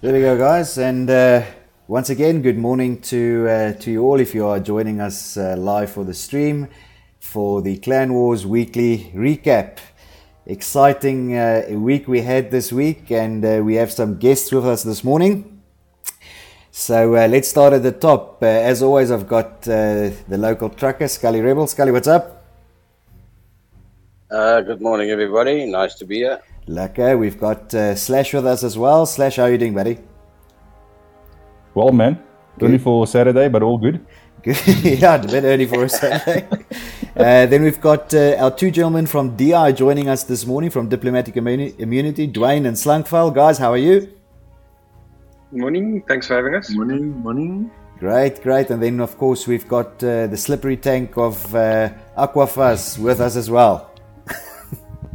There we go, guys, and once again, good morning to you all. If you are joining us live for the stream for the Clan Wars weekly recap, exciting week we had this week, and we have some guests with us this morning. So let's start at the top. As always, I've got the local trucker, Scully Rebel. Scully, what's up? Good morning, everybody. Nice to be here. Lekker. We've got Slash with us as well. Slash, how are you doing, buddy? Well, man, only for Saturday, but all good. Good. Yeah, a bit early for a Saturday. Then we've got our two gentlemen from DI joining us this morning from Diplomatic Immunity, Dwayne and Slunkfile. Guys, how are you? Morning. Thanks for having us. Morning. Great. And then, of course, we've got the slippery tank of Aquafuzz with us as well.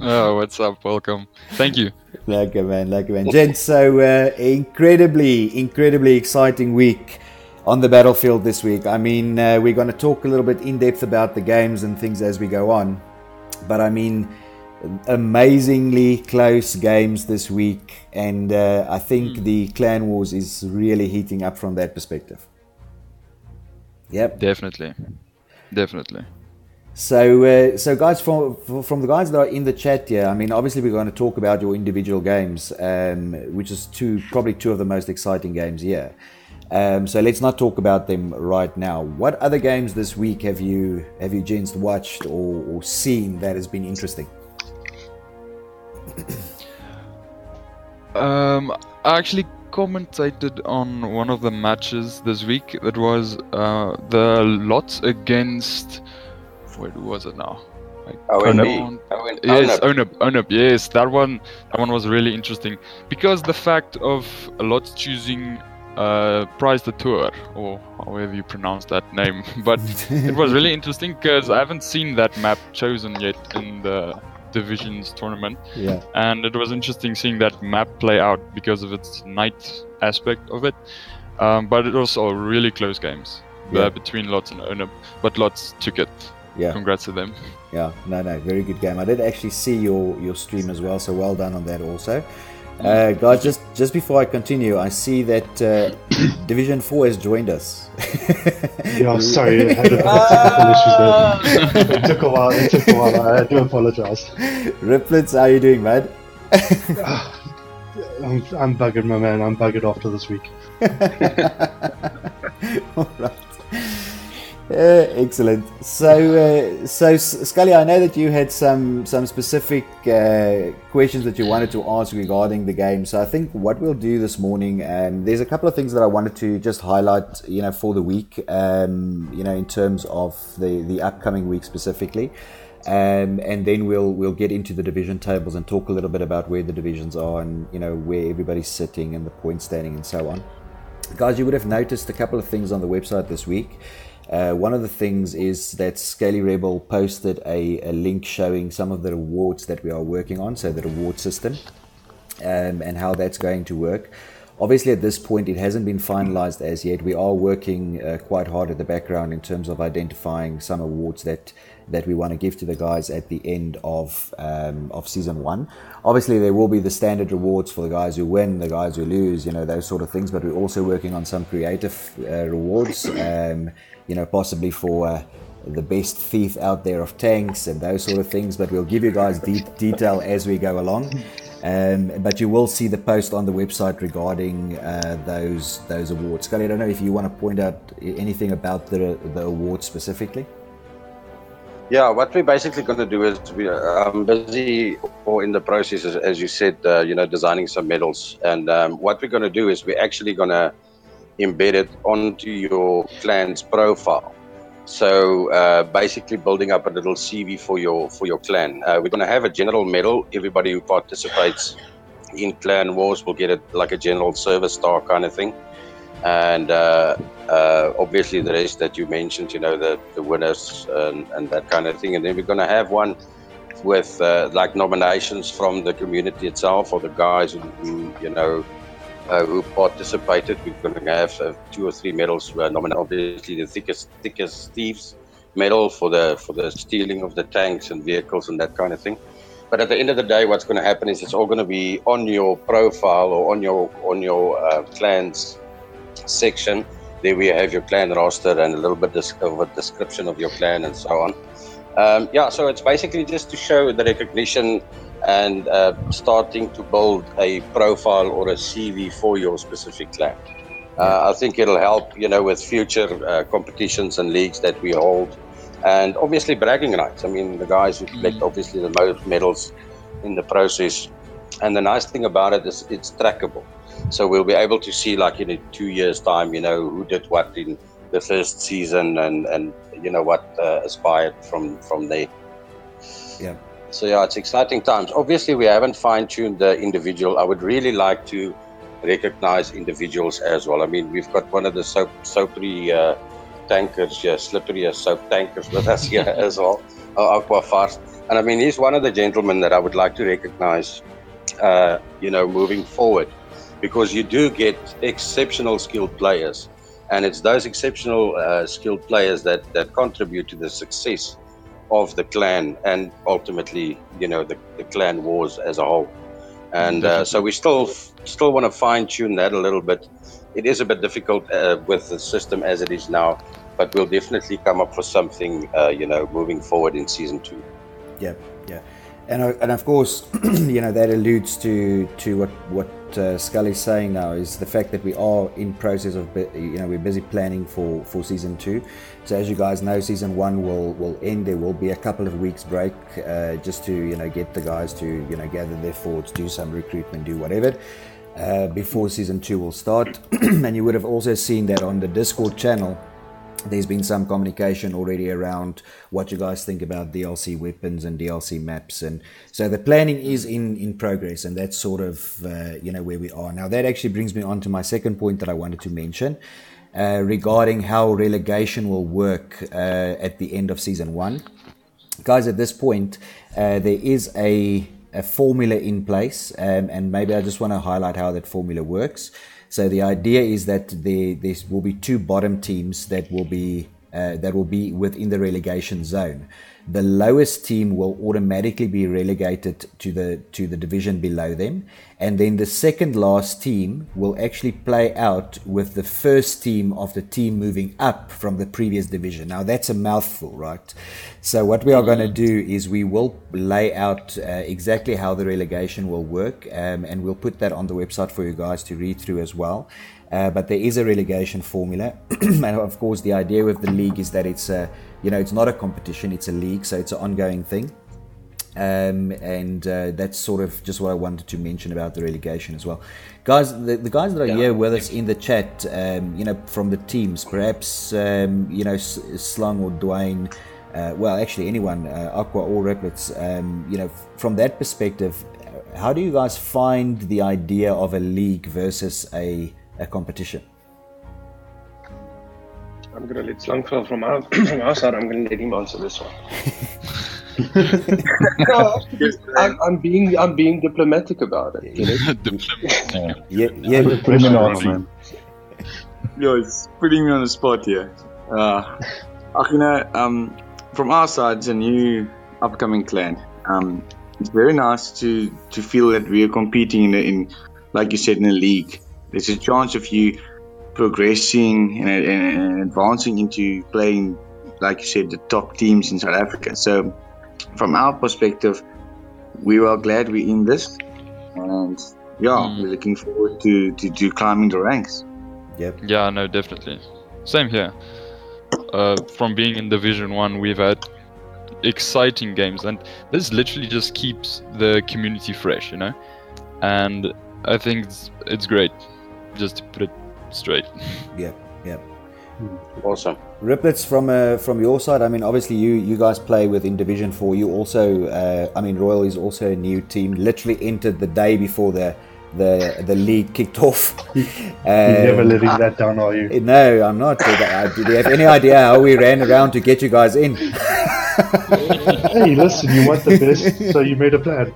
Oh, what's up? Welcome. Thank you. Lekker man. Gents, so incredibly exciting week on the battlefield this week. I mean, we're going to talk a little bit in depth about the games and things as we go on. But I mean, amazingly close games this week. And I think the Clan Wars is really heating up from that perspective. Yep. Definitely. So guys, from the guys that are in the chat here, I mean, obviously we're going to talk about your individual games, which is probably two of the most exciting games here. So let's not talk about them right now. What other games this week have you gents watched or seen that has been interesting? I actually commentated on one of the matches this week. That was the Lots against. Where was it now? Yes, Onub. Yes, that one was really interesting because the fact of Lots choosing Prize the Tour, or however you pronounce that name, but it was really interesting because I haven't seen that map chosen yet in the Divisions tournament. Yeah. And it was interesting seeing that map play out because of its night aspect of it. But it was all really close games between Lots and Onub, but Lots took it. Yeah. Congrats to them. Yeah, no, very good game. I did actually see your stream as well, so well done on that also. Guys, just before I continue, I see that Division 4 has joined us. Yeah, sorry, I had a technical issues there. It took a while. I do apologize. Riplets, how are you doing, man? I'm buggered, my man. I'm buggered after this week. All right. Excellent. So Scully, I know that you had some specific questions that you wanted to ask regarding the game. So I think what we'll do this morning, there's a couple of things that I wanted to just highlight, for the week, in terms of the upcoming week specifically, and then we'll get into the division tables and talk a little bit about where the divisions are and where everybody's sitting and the point standing and so on. Guys, you would have noticed a couple of things on the website this week. One of the things is that Scaly Rebel posted a link showing some of the rewards that we are working on, so the reward system, and how that's going to work. Obviously, at this point, it hasn't been finalized as yet. We are working quite hard at the background in terms of identifying some awards that we want to give to the guys at the end of season 1. Obviously, there will be the standard rewards for the guys who win, the guys who lose, those sort of things. But we're also working on some creative rewards. Possibly for the best thief out there of tanks and those sort of things, but we'll give you guys detail as we go along. But you will see the post on the website regarding those awards. Scully, I don't know if you want to point out anything about the awards specifically. Yeah, what we're basically going to do is I'm busy or in the process, as you said, designing some medals. And what we're going to do is we're actually going to embed it onto your clan's profile. So basically building up a little CV for your clan. We're going to have a general medal. Everybody who participates in Clan Wars will get it like a general service star kind of thing. And obviously the rest that you mentioned, the winners and that kind of thing. And then we're going to have one with like nominations from the community itself, or the guys who participated. We're going to have 2 or 3 medals nominated. Obviously, the thickest thieves medal for the stealing of the tanks and vehicles and that kind of thing. But at the end of the day, what's going to happen is it's all going to be on your profile or on your clans section. There we have your clan roster and a little bit of a description of your clan and so on. So it's basically just to show the recognition and starting to build a profile or a CV for your specific clan. I think it'll help, with future competitions and leagues that we hold. And obviously bragging rights. I mean, the guys who collect obviously the most medals in the process. And the nice thing about it is it's trackable. So we'll be able to see, like in 2 years' time, who did what in the first season and what aspired from there. Yeah. So yeah, it's exciting times. Obviously, we haven't fine-tuned the individual. I would really like to recognize individuals as well. I mean, we've got one of the soapy tankers here, slippery as soap tankers with us here as well, Aqua Fast. And I mean, he's one of the gentlemen that I would like to recognize, moving forward, because you do get exceptional skilled players, and it's those exceptional skilled players that contribute to the success of the clan and ultimately, the clan wars as a whole. And so we still want to fine tune that a little bit. It is a bit difficult with the system as it is now, but we'll definitely come up with something, moving forward in season 2. Yeah. And of course, that alludes to what Scully's saying now, is the fact that we are in process of, we're busy planning for season 2. So as you guys know, season 1 will end. There will be a couple of weeks break, just to get the guys to gather their thoughts, do some recruitment, do whatever, before season 2 will start. And you would have also seen that on the Discord channel, there's been some communication already around what you guys think about DLC weapons and DLC maps, and so the planning is in progress, and that's sort of where we are now. That actually brings me on to my second point that I wanted to mention, regarding how relegation will work at the end of season 1. Guys, at this point, there is a formula in place, and maybe I just want to highlight how that formula works. So the idea is that there will be 2 bottom teams that will be within the relegation zone. The lowest team will automatically be relegated to the division below them, and then the second last team will actually play out with the first team of the team moving up from the previous division. Now that's a mouthful, right? So what we are going to do is we will lay out exactly how the relegation will work, and we'll put that on the website for you guys to read through as well. But there is a relegation formula, and of course the idea with the league is that it's it's not a competition, it's a league, so it's an ongoing thing. And that's sort of just what I wanted to mention about the relegation as well. Guys, the guys that are here with us in the chat, from the teams, perhaps Slung or Dwayne, well, actually anyone, Aqua or Riplets, from that perspective, how do you guys find the idea of a league versus a competition? I'm going to let Slung from our side. I'm going to let him answer this one. No, I'm being diplomatic about it. Yeah, put him in on, man. Yo, it's putting me on the spot here. From our side, it's a new upcoming clan. It's very nice to feel that we are competing in, like you said, in a league. There's a chance of you progressing and advancing into playing, like you said, the top teams in South Africa. So from our perspective, we are glad we're in this, and we're looking forward to climbing the ranks. Yep. Yeah, no, definitely. Same here. From being in Division 1, we've had exciting games, and this literally just keeps the community fresh, and I think it's great, just to put it straight. Yeah. Awesome. Riplets, from your side, I mean, obviously you guys play within Division 4. You also, Royal is also a new team, literally entered the day before the league kicked off. You're never living that down, are you? No, I'm not. Do you have any idea how we ran around to get you guys in? Hey, listen, you want the best, so you made a plan.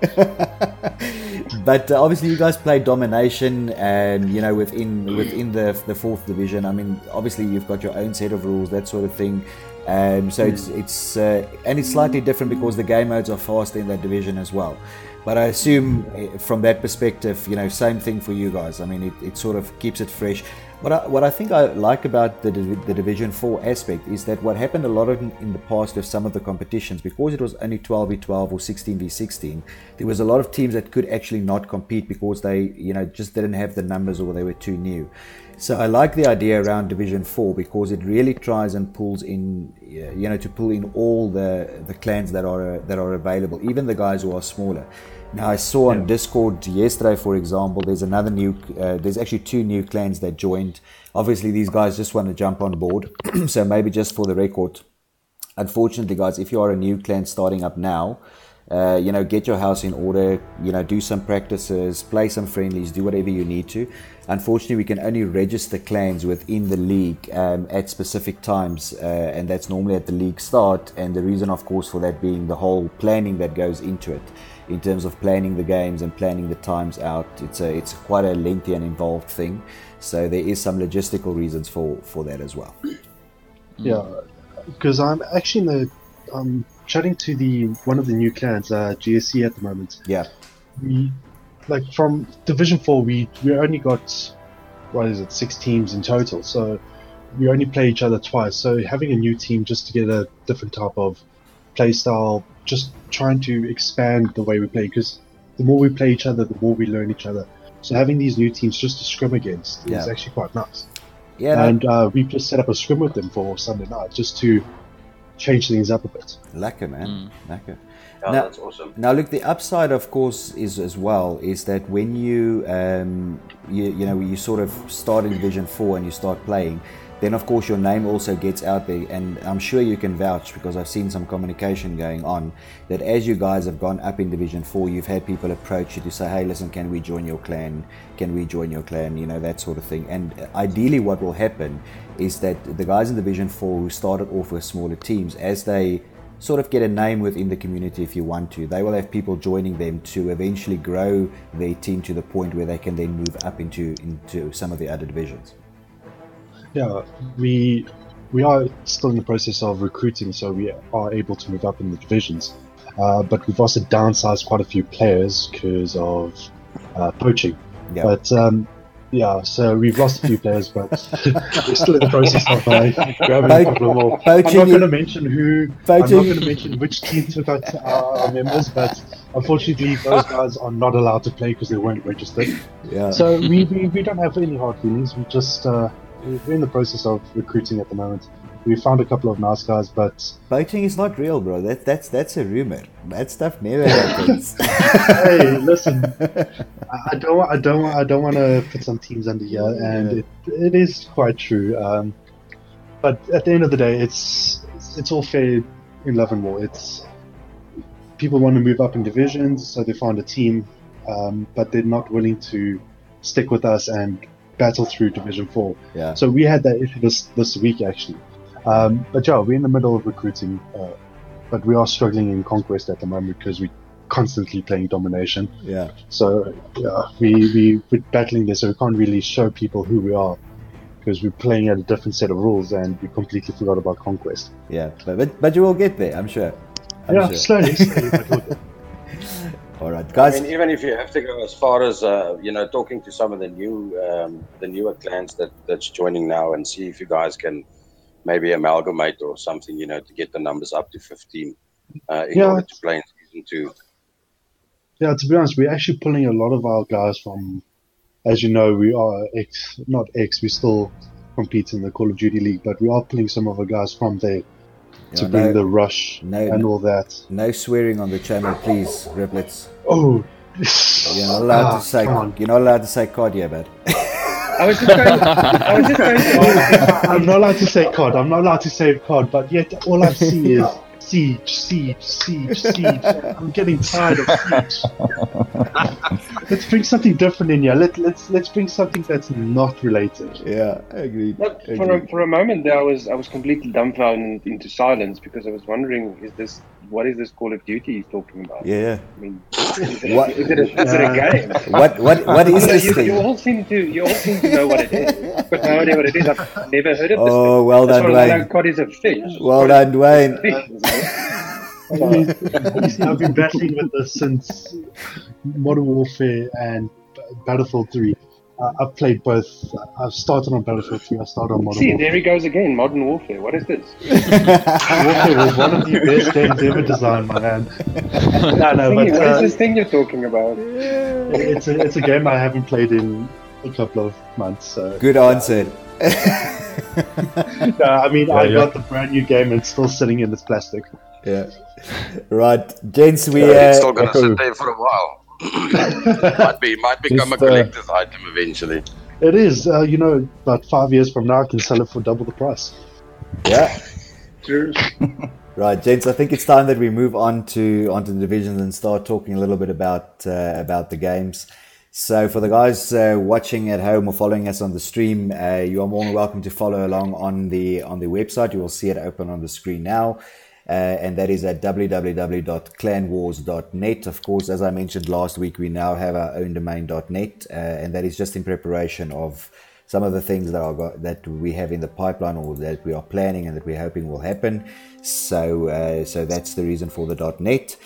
But obviously you guys play domination, and within the 4th division. I mean, obviously you've got your own set of rules, that sort of thing. So it's and it's slightly different because the game modes are faster in that division as well. But I assume from that perspective, same thing for you guys. I mean, it sort of keeps it fresh. What I think I like about the Division 4 aspect is that what happened a lot in the past with some of the competitions, because it was only 12v12 or 16v16, there was a lot of teams that could actually not compete because they, just didn't have the numbers or they were too new. So I like the idea around Division 4 because it really tries and pulls in, to pull in all the clans that are available, even the guys who are smaller. Now I saw on Discord yesterday, for example, there's actually 2 new clans that joined. Obviously, these guys just want to jump on board. So maybe just for the record, unfortunately, guys, if you are a new clan starting up now, get your house in order, do some practices, play some friendlies, do whatever you need to. Unfortunately, we can only register clans within the league at specific times, and that's normally at the league start. And the reason, of course, for that being the whole planning that goes into it, in terms of planning the games and planning the times out. It's quite a lengthy and involved thing. So there is some logistical reasons for that as well. Yeah, because I'm actually chatting to one of the new clans, GSC at the moment. Yeah. From Division 4, we only got, 6 teams in total. So we only play each other twice. So having a new team just to get a different type of play style, just trying to expand the way we play, because the more we play each other, the more we learn each other. So having these new teams just to scrim against is actually quite nice. Yeah, and we just set up a scrim with them for Sunday night just to change things up a bit. Lekker, man. Lekker. Yeah, that's awesome. Now, look, the upside, of course, is that when you sort of start in Division 4 and you start playing, then of course your name also gets out there, and I'm sure you can vouch, because I've seen some communication going on, that as you guys have gone up in Division 4, you've had people approach you to say, hey, listen, can we join your clan? Can we join your clan? That sort of thing. And ideally what will happen is that the guys in Division 4 who started off with smaller teams, as they sort of get a name within the community, if you want to, they will have people joining them to eventually grow their team to the point where they can then move up into some of the other divisions. Yeah, we are still in the process of recruiting, so we are able to move up in the divisions. But we've also downsized quite a few players because of poaching. Yeah. But so we've lost a few players, but we're still in the process of grabbing a couple more. I'm not going to mention who. I'm not going to mention which team took out our members, but unfortunately, those guys are not allowed to play because they weren't registered. Yeah. So we don't have any hard feelings. We just we're in the process of recruiting at the moment. We found a couple of nice guys, but poaching is not real, bro. That's a rumor. That stuff never happens. Hey, listen, I don't want to put some teams under here, and it is quite true. But at the end of the day, it's all fair in love and war. It's people want to move up in divisions, so they find a team, but they're not willing to stick with us and battle through Division 4. Yeah. So we had that issue this week actually. But yeah, we're in the middle of recruiting, but we are struggling in Conquest at the moment because we're constantly playing Domination. Yeah. So yeah, we're battling this, so we can't really show people who we are because we're playing at a different set of rules and we completely forgot about Conquest. Yeah, but you will get there, I'm sure. Slowly. All right, guys. I mean, even if you have to go as far as talking to some of the newer clans that's joining now, and see if you guys can maybe amalgamate or something, to get the numbers up to 15 in order to play in Season 2. Yeah, to be honest, we're actually pulling a lot of our guys from, as you know, we are we still compete in the Call of Duty League, but we are pulling some of our guys from there to bring the rush and all that. No swearing on the channel, please, Riplets. Oh, you're not allowed to say. You're not allowed to say COD here, bud. I was just going to I'm not allowed to say COD. I'm not allowed to say COD, but yet all I see is siege. I'm getting tired of siege. Let's bring something different in here. Let's bring something that's not related. Yeah, I agree. For a moment there, I was completely dumbfounded into silence because I was wondering, what is this Call of Duty he's talking about? Yeah. I mean, What? Is it a game? What is this You thing? all seem to know what it is, but no idea what it is. I've never heard of this Oh, thing. well As done, far as I know, Dwayne. cod is a fish. Well Cod done, is Dwayne. a fish, isn't it? You see, I've been battling with this since Modern Warfare and Battlefield 3. I've played both. I've started on Battlefield 3. I started on Modern See, Warfare. there he goes again. Modern Warfare. What is this? Warfare was one of the best games ever designed, my man. No, What is but this thing you're talking about? it's a game I haven't played in a couple of months. So. Good answer. No, I mean, I yeah. got the brand new game and it's still sitting in this plastic. Yeah. Right, gents, we It's still going to Echo. sit there for a while. might become Just, a collector's item eventually. It is, about 5 years from now, I can sell it for double the price. yeah. True. Right, gents, I think it's time that we move onto the divisions and start talking a little bit about the games. So for the guys watching at home or following us on the stream, you are more than welcome to follow along on the website. You will see it open on the screen now. And that is at www.clanwars.net. Of course, as I mentioned last week, we now have our own domain.net, and that is just in preparation of some of the things that we have in the pipeline or that we are planning and that we're hoping will happen. So that's the reason for the .net.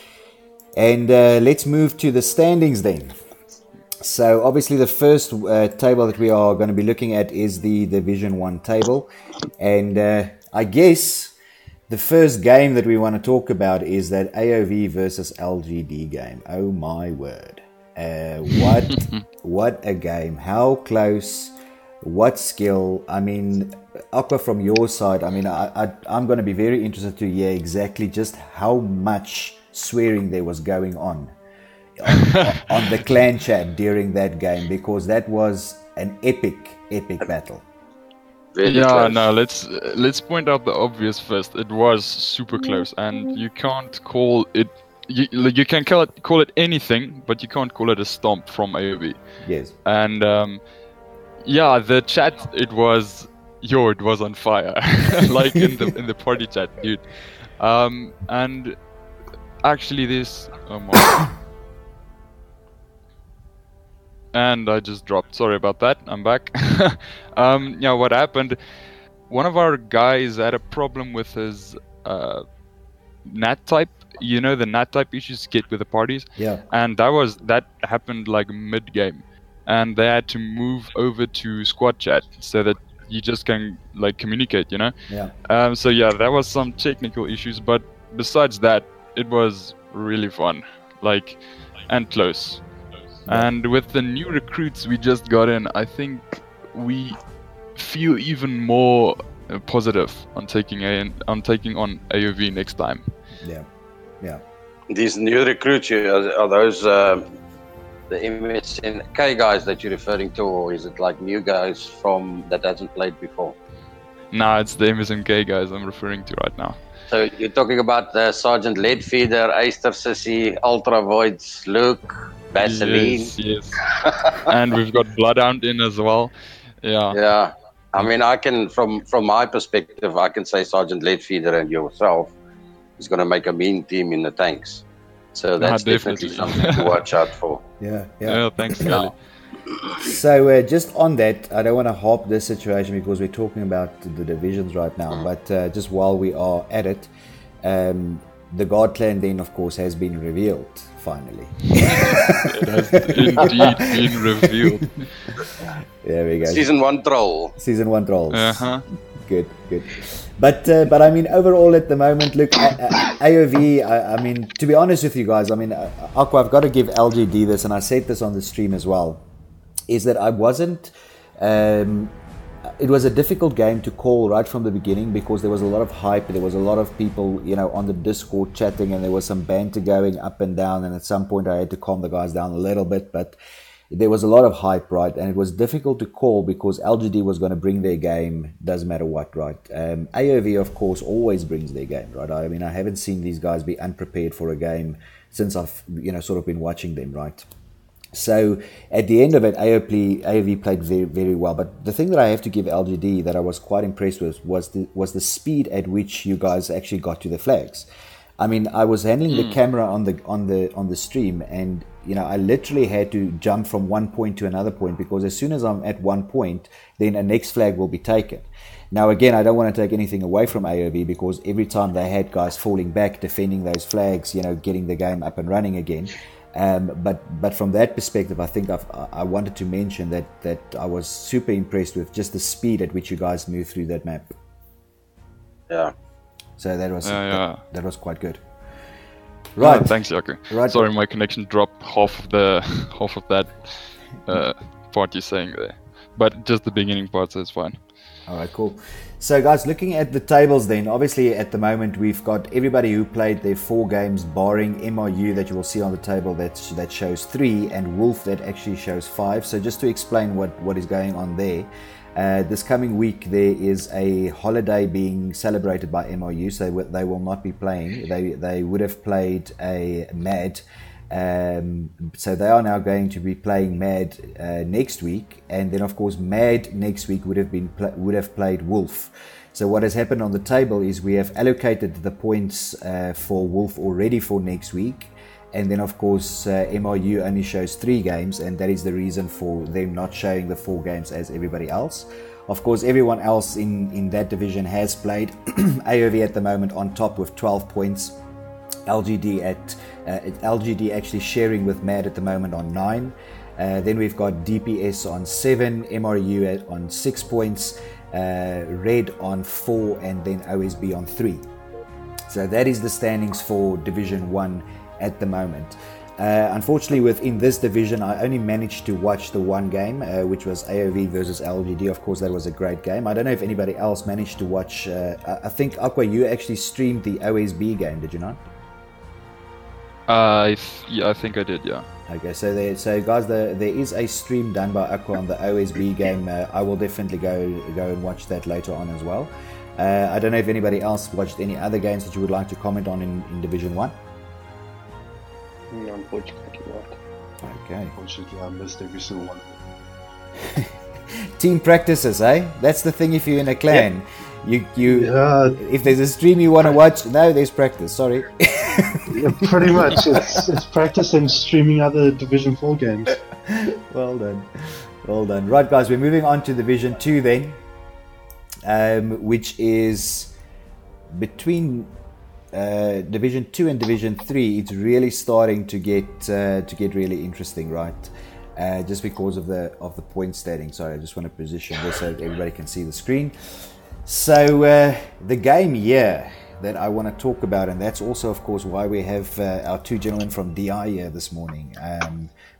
And let's move to the standings then. So obviously the first table that we are going to be looking at is the Division 1 table. And I guess the first game that we want to talk about is that AOV versus LGD game. Oh my word. What a game. How close, what skill. I mean, Aqua, from your side, I mean, I'm going to be very interested to hear exactly just how much swearing there was going on the clan chat during that game, because that was an epic battle. Very close. No, let's point out the obvious first. It was super close, and you can't call it. You can call it anything, but you can't call it a stomp from AOV. Yes. And the chat, it was on fire, like in the party chat, dude. And actually, this. Oh my. And I just dropped. Sorry about that. I'm back. What happened? One of our guys had a problem with his NAT type. You know, the NAT type issues you get with the parties. Yeah. And that happened like mid-game, and they had to move over to squad chat so that you just can like communicate. You know. Yeah. That was some technical issues, but besides that, it was really fun, and close. And with the new recruits we just got in, I think we feel even more positive on taking on AOV next time. Yeah. These new recruits, are those the MSNK guys that you're referring to, or is it like new guys that hasn't played before? Nah, it's the MSNK guys I'm referring to right now. So you're talking about Sergeant Leadfeeder, Aister Sissy, Ultra Voids, Luke, Vaseline. Yes. And we've got Bloodhound in as well. Yeah. Yeah. I mean, I can, from my perspective, I can say Sergeant Leadfeeder and yourself is going to make a mean team in the tanks. So that's definitely something to watch out for. Yeah. Thanks, Kelly. So just on that, I don't want to harp this situation because we're talking about the divisions right now, but just while we are at it, the God Clan then, of course, has been revealed, finally. It has indeed been revealed. There we go. Season 1 troll. Season 1 trolls. Uh-huh. Good. But I mean, overall at the moment, look, AOV, I mean, to be honest with you guys, I mean, Aqua, I've got to give LGD this, and I said this on the stream as well, is that I wasn't... it was a difficult game to call right from the beginning because there was a lot of hype. There was a lot of people, on the Discord chatting, and there was some banter going up and down. And at some point, I had to calm the guys down a little bit. But there was a lot of hype, right? And it was difficult to call because LGD was going to bring their game, doesn't matter what, right? AOV, of course, always brings their game, right? I mean, I haven't seen these guys be unprepared for a game since I've, sort of been watching them, right? So at the end of it, AOV played very, very well. But the thing that I have to give LGD that I was quite impressed with was the speed at which you guys actually got to the flags. I mean, I was handling the camera on the stream, and I literally had to jump from one point to another point, because as soon as I'm at one point, then a next flag will be taken. Now, again, I don't want to take anything away from AOV, because every time they had guys falling back, defending those flags, getting the game up and running again. But from that perspective, I think I wanted to mention that I was super impressed with just the speed at which you guys moved through that map. Yeah. So that was that was quite good. Right. Thanks, Jaco. Right. Sorry, my connection dropped half of that part you're saying there, but just the beginning part, so it's fine. All right, cool. So, guys, looking at the tables then, obviously at the moment we've got everybody who played their 4 games, barring MRU that you will see on the table that shows 3, and Wolf that actually shows 5. So just to explain what is going on there, this coming week there is a holiday being celebrated by MRU, so they will not be playing. They would have played a MAD. So they are now going to be playing MAD next week, and then of course MAD next week would have played Wolf. So what has happened on the table is we have allocated the points for Wolf already for next week, and then of course MRU only shows 3 games, and that is the reason for them not showing the 4 games as everybody else. Of course, everyone else in that division has played. AOV at the moment on top with 12 points. LGD actually sharing with MAD at the moment on 9. Then we've got DPS on 7, MRU on 6 points, Red on 4, and then OSB on 3. So that is the standings for Division 1 at the moment. Unfortunately, within this division, I only managed to watch the one game, which was AOV versus LGD. Of course, that was a great game. I don't know if anybody else managed to watch. I think, Aqua, you actually streamed the OSB game, did you not? I think I did, yeah. Okay, so guys, there is a stream done by Aqua on the OSB game. I will definitely go and watch that later on as well. I don't know if anybody else watched any other games that you would like to comment on in Division 1. No, unfortunately not. Okay. Unfortunately, I missed every single one. Team practices, eh? That's the thing if you're in a clan. You if there's a stream you want to watch, no, there's practice, sorry. Yeah, pretty much. It's practice and streaming other Division 4 games. Well done. Right, guys, we're moving on to Division 2 then, which is between Division 2 and Division 3. It's really starting to get really interesting, right? Just because of the point standing. Sorry, I just want to position this so everybody can see the screen. So the game here that I want to talk about, and that's also of course why we have our 2 gentlemen from DI here this morning,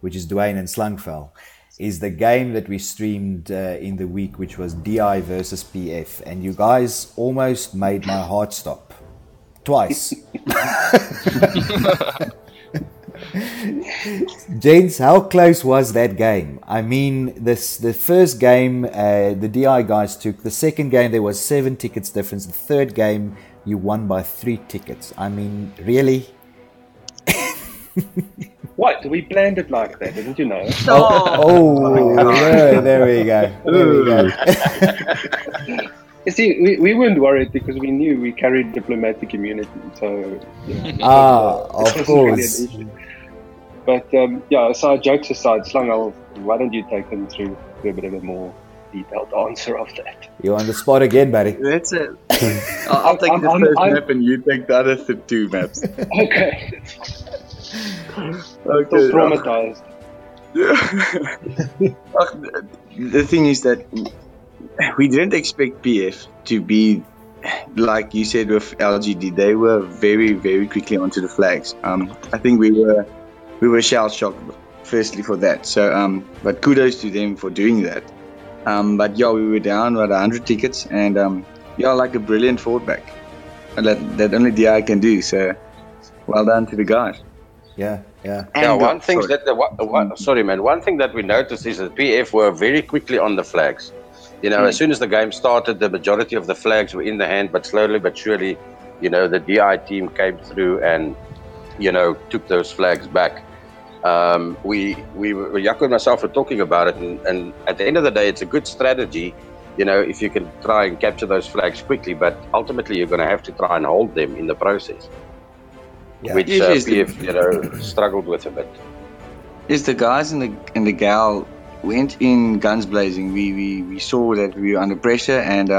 which is Dwayne and Slangfell, is the game that we streamed in the week, which was DI versus PF, and you guys almost made my heart stop twice. Gents, how close was that game? I mean, the first game the DI guys took. The second game there was 7 tickets difference. The third game you won by 3 tickets. I mean, really? What? We planned it like that, didn't you know? There we go. You see, we weren't worried because we knew we carried diplomatic immunity. So, of course. But so jokes aside, Slang, why don't you take them through a bit of a more detailed answer of that? You're on the spot again, buddy. That's it. I'll take the first map and you take the other 2 maps. Okay. Okay. Still traumatized. The thing is that we didn't expect PF to be like you said with LGD. They were very, very quickly onto the flags. I think we were shell shocked firstly for that. So but kudos to them for doing that. But we were down about 100 tickets, and like a brilliant fallback that only DI can do. So well done to the guys. Yeah. One thing that we noticed is that PF were very quickly on the flags. As soon as the game started, the majority of the flags were in the hand, but slowly but surely, the DI team came through and, took those flags back. Jaco and myself were talking about it, and at the end of the day, it's a good strategy, if you can try and capture those flags quickly, but ultimately you're going to have to try and hold them in the process. which Yes, PF struggled with a bit. Yes, the guys and the gal went in guns blazing. We saw that we were under pressure, and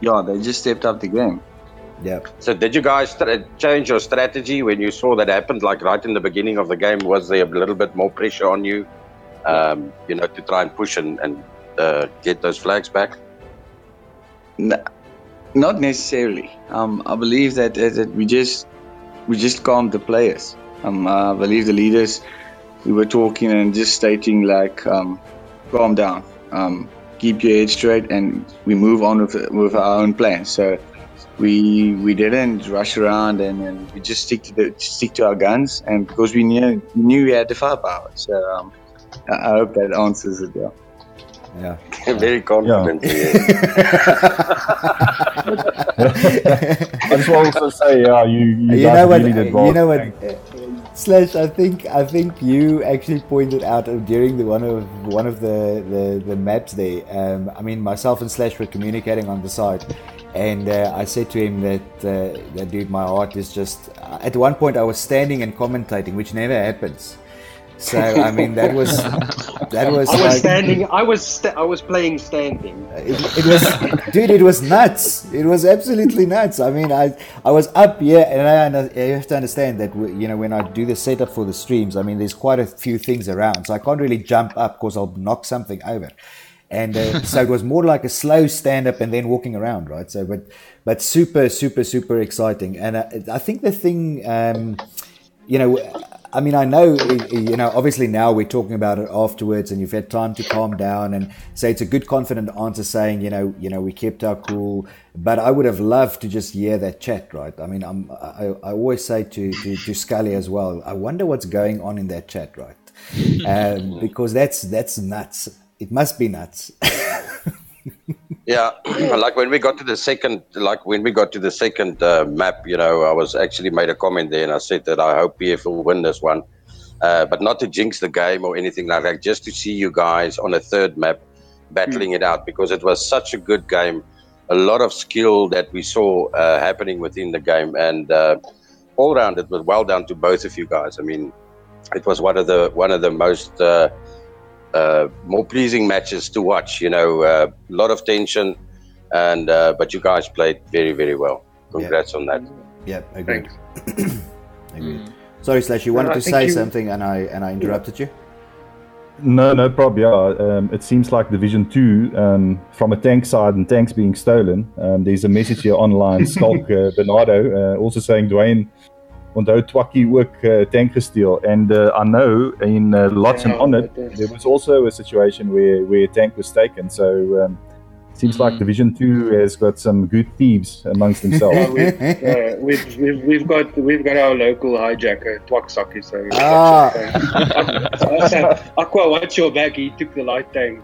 they just stepped up the game. Yeah. So did you guys change your strategy when you saw that happened, like right in the beginning of the game? Was there a little bit more pressure on you, to try and push and get those flags back? Not necessarily. I believe that we just calmed the players. I believe the leaders, we were talking and just stating like, calm down, keep your head straight, and we move on with our own plan. So we didn't rush around, and we just stick to our guns, and because we knew we had the firepower. So I hope that answers it well. Yeah. Very confident. I just want to also say, you guys really did well. You know what, Slash, I think you actually pointed out during one of the maps there. I mean, myself and Slash were communicating on the side, and I said to him that dude, my heart is just. At one point, I was standing and commentating, which never happens. So I mean, that was. I was like, standing. I was playing standing. It was, dude. It was nuts. It was absolutely nuts. I mean, I was up here, and you have to understand that when I do the setup for the streams, I mean, there's quite a few things around, so I can't really jump up because I'll knock something over. And so it was more like a slow stand up and then walking around, right? So, but super, super, super exciting. And I think the thing, I mean, I know, obviously now we're talking about it afterwards and you've had time to calm down and say it's a good, confident answer saying, we kept our cool, but I would have loved to just hear that chat, right? I mean, I always say to Scully as well, I wonder what's going on in that chat, right? Because that's nuts. It must be nuts. Yeah, like when we got to the second map, I was actually made a comment there and I said that I hope PF will win this one, but not to jinx the game or anything like that, just to see you guys on a third map battling it out, because it was such a good game, a lot of skill that we saw happening within the game, and all around it was well done to both of you guys. I mean, it was one of the most more pleasing matches to watch, a lot of tension, and but you guys played very, very well. Congrats on that. Yeah, agreed. Agreed. Sorry, Slash, you wanted to say something and I interrupted you? No problem. Yeah, it seems like Division 2, from a tank side and tanks being stolen, there's a message here online, Stalk Bernardo, also saying, Dwayne, onthou Twakkie ook tank gesteel. And I know in Lots and On It, there was also a situation where a tank was taken. So seems like Division 2 has got some good thieves amongst themselves. We've got our local hijacker, Twaksaki. So Aqua, watch your back. He took the light tank.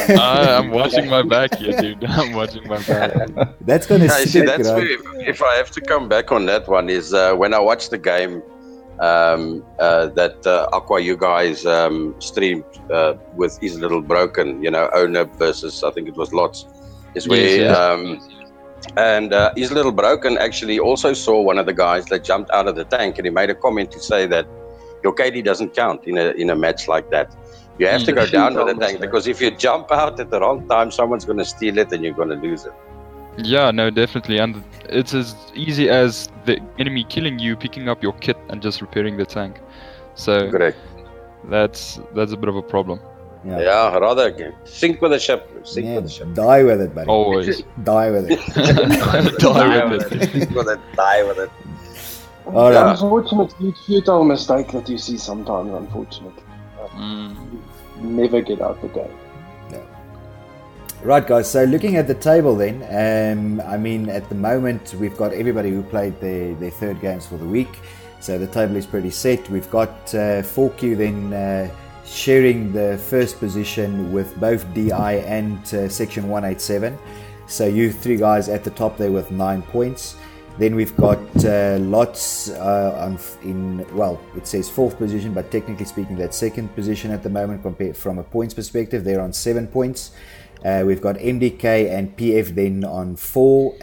I'm watching my back here, dude. I'm watching my back. That's gonna stick, that's right? if I have to come back on that one, is when I watched the game that Aqua, you guys streamed with His Little Broken, Owner versus, I think it was Lots, is where and His Little Broken actually also saw one of the guys that jumped out of the tank, and he made a comment to say that your KD doesn't count in a match like that. You have to go down with the tank, because if you jump out at the wrong time, someone's going to steal it and you're going to lose it. Yeah, no, definitely. And it's as easy as the enemy killing you, picking up your kit and just repairing the tank. So correct. That's a bit of a problem. Yeah, rather sink with the ship. Sink with the ship. Die with it, buddy. Always. Die with it. Die with it. Sink with it. Die with it. All right. Unfortunately, futile mistake that you see sometimes, unfortunately. Never get out the game. Right, guys, so looking at the table then, I mean, at the moment, we've got everybody who played their third games for the week, so the table is pretty set. We've got 4Q then sharing the first position with both DI and Section 187, so you three guys at the top there with 9 points. Then we've got Lots it says 4th position, but technically speaking, that's 2nd position at the moment compared from a points perspective. They're on 7 points. We've got MDK and PF then on 4,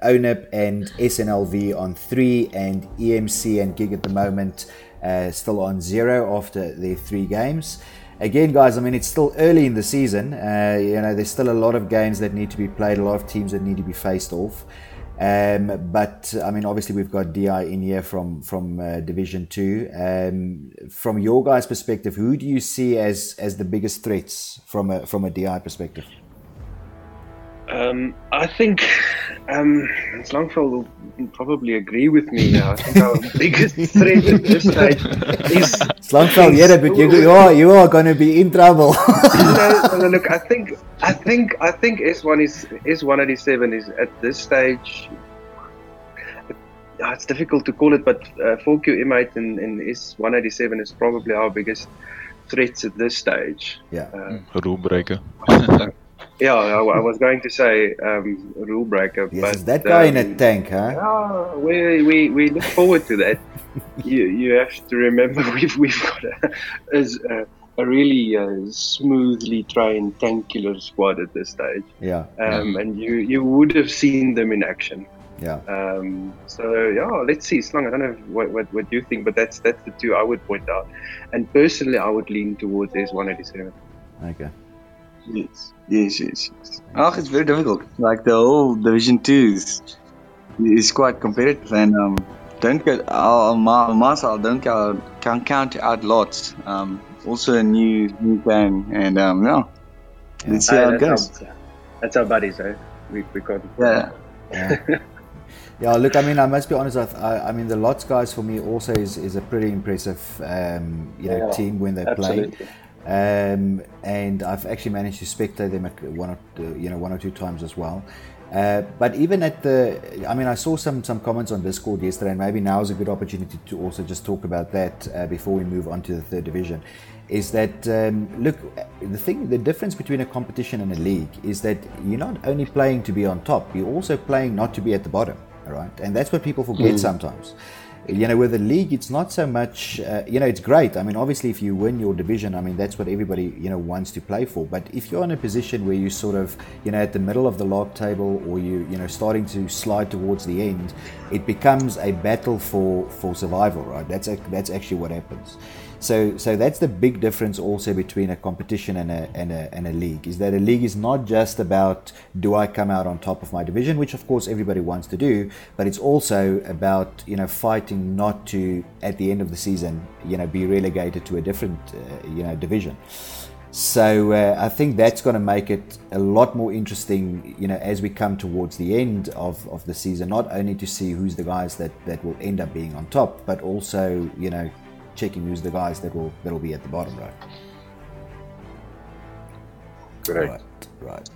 ONIP and SNLV on 3, and EMC and Gig at the moment still on 0 after their 3 games. Again, guys, I mean, it's still early in the season. There's still a lot of games that need to be played, a lot of teams that need to be faced off. But I mean, obviously we've got DI in here from Division 2. From your guys' perspective, who do you see as the biggest threats from a DI perspective? I think Slangveld will probably agree with me now. I think our biggest threat at this stage is Slangveld. Yeah, but you are going to be in trouble. No, look, I think S187 is at this stage. It's difficult to call it, but 4Q M8 and S187 is probably our biggest threats at this stage. Yeah, rule breaker. Yeah, I was going to say rule breaker. Yes, but is that guy in a tank, huh? Yeah, we look forward to that. you have to remember we've got a really smoothly trained tank killer squad at this stage. Yeah. And you would have seen them in action. Yeah. So yeah, let's see. Slang, I don't know what you think, but that's the two I would point out. And personally, I would lean towards S187. Okay. Yes. Oh, it's very difficult. Like the whole Division 2 is quite competitive, and don't get Marcel, don't count out lots. Also a new game, and let's see how it goes. That's our buddies, eh? We got yeah. Yeah, look, I mean, I must be honest. I mean, the Lots guys for me also is a pretty impressive, team when they play. And I've actually managed to spectate them one or two times as well. But even I saw some comments on Discord yesterday, and maybe now is a good opportunity to also just talk about that before we move on to the 3rd division. Is that look, the difference between a competition and a league is that you're not only playing to be on top, you're also playing not to be at the bottom, all right? And that's what people forget sometimes. With the league, it's not so much, it's great. I mean, obviously, if you win your division, I mean, that's what everybody, wants to play for. But if you're in a position where you sort of, at the middle of the log table, or starting to slide towards the end, it becomes a battle for survival, right? That's actually what happens. So that's the big difference also between a competition and a league, is that a league is not just about, do I come out on top of my division, which of course everybody wants to do, but it's also about, fighting not to, at the end of the season, be relegated to a different, division. So I think that's going to make it a lot more interesting, as we come towards the end of the season, not only to see who's the guys that will end up being on top, but also, checking who's the guys that'll be at the bottom, right? Great. Right.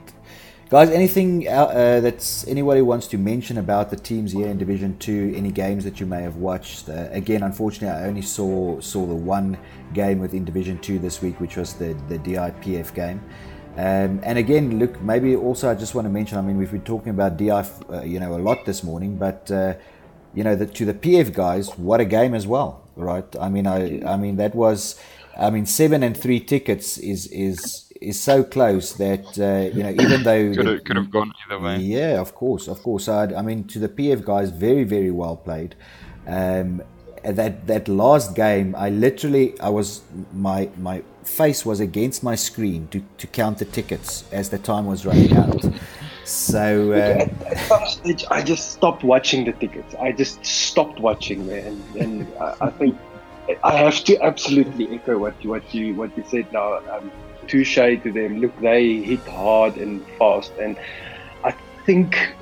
Guys, anything that's anybody wants to mention about the teams here in Division 2? Any games that you may have watched? Again, unfortunately, I only saw the one game within Division 2 this week, which was the DIPF game. And again, look, maybe also I just want to mention, I mean, we've been talking about DI, a lot this morning, but to the PF guys, what a game as well, right? I mean, that was, 7 and 3 tickets is so close that even though could have gone either way. Yeah, of course. I mean, to the PF guys, very, very well played. That last game, my face was against my screen to count the tickets as the time was running out. So at some stage, I just stopped watching the tickets. I just stopped watching, man. And I think I have to absolutely echo what you said now. Touche to them. Look, they hit hard and fast, and I think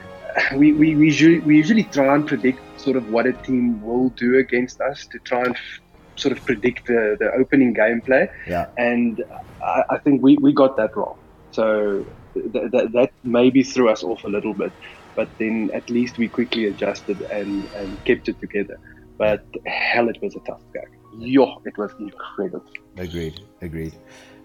we usually try and predict sort of what a team will do against us, to try and sort of predict the opening gameplay. Yeah. And I think we got that wrong. So that maybe threw us off a little bit, but then at least we quickly adjusted and kept it together. But hell, it was a tough game. It was incredible. Agreed.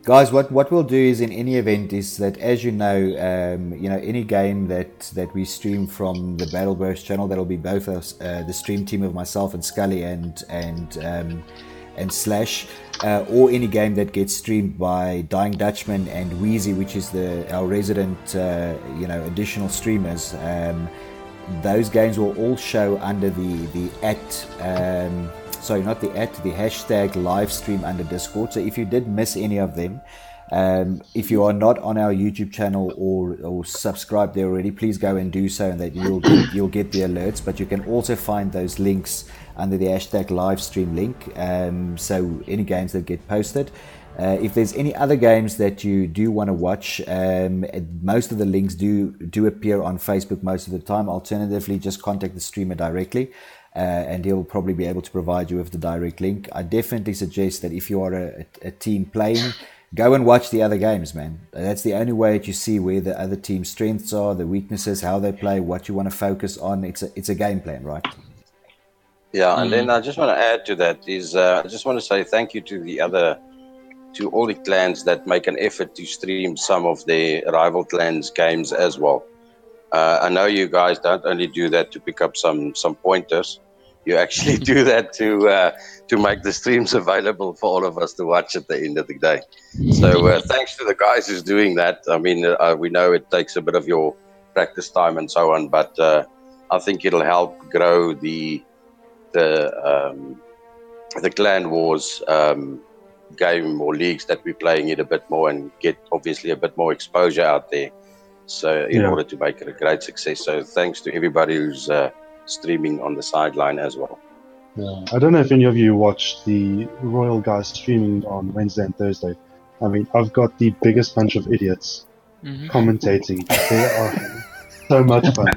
Guys, what we'll do is, in any event, is that, as you know, any game that we stream from the Battleburst channel, that'll be both us, the stream team of myself and Scully and and Slash, or any game that gets streamed by Dying Dutchman and Wheezy, which is our resident, additional streamers. Those games will all show under the hashtag live stream under Discord. So if you did miss any of them, if you are not on our YouTube channel or subscribed there already, please go and do so, and that you'll get the alerts. But you can also find those links under the hashtag live stream link. So any games that get posted. If there's any other games that you do want to watch, most of the links do appear on Facebook most of the time. Alternatively, just contact the streamer directly, and he'll probably be able to provide you with the direct link. I definitely suggest that if you are a team playing, go and watch the other games, man. That's the only way that you see where the other team's strengths are, the weaknesses, how they play, what you want to focus on. It's a game plan, right? Yeah, and then I just want to add to that is I just want to say thank you to all the clans that make an effort to stream some of their rival clans' games as well. I know you guys don't only do that to pick up some pointers. You actually do that to make the streams available for all of us to watch at the end of the day. So thanks to the guys who's doing that. I mean, we know it takes a bit of your practice time and so on, but I think it'll help grow the Clan Wars game or leagues that we're playing it a bit more, and get obviously a bit more exposure out there, so in order to make it a great success. So thanks to everybody who's streaming on the sideline as well. I don't know if any of you watched the Royal guys streaming on Wednesday and Thursday. I mean, I've got the biggest bunch of idiots commentating. They are so much fun.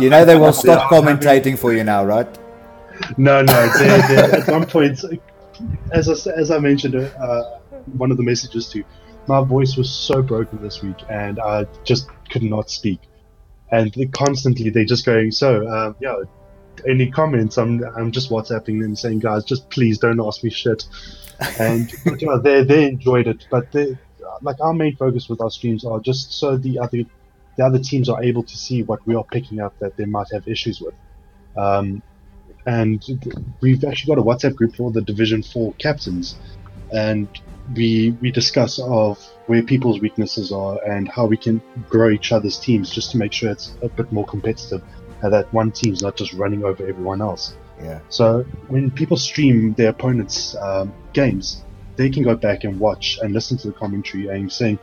You know they will stop commentating for you now, right? No. They're, at one point, as I mentioned, one of the messages to, my voice was so broken this week, and I just could not speak. And constantly they're just going, any comments? I'm just WhatsApping them saying, guys, just please don't ask me shit. And they enjoyed it, but like our main focus with our streams are just so the other teams are able to see what we are picking up that they might have issues with. And we've actually got a WhatsApp group for the Division 4 captains, and we discuss of where people's weaknesses are and how we can grow each other's teams just to make sure it's a bit more competitive, and that one team's not just running over everyone else. Yeah. So when people stream their opponents' games, they can go back and watch and listen to the commentary and saying,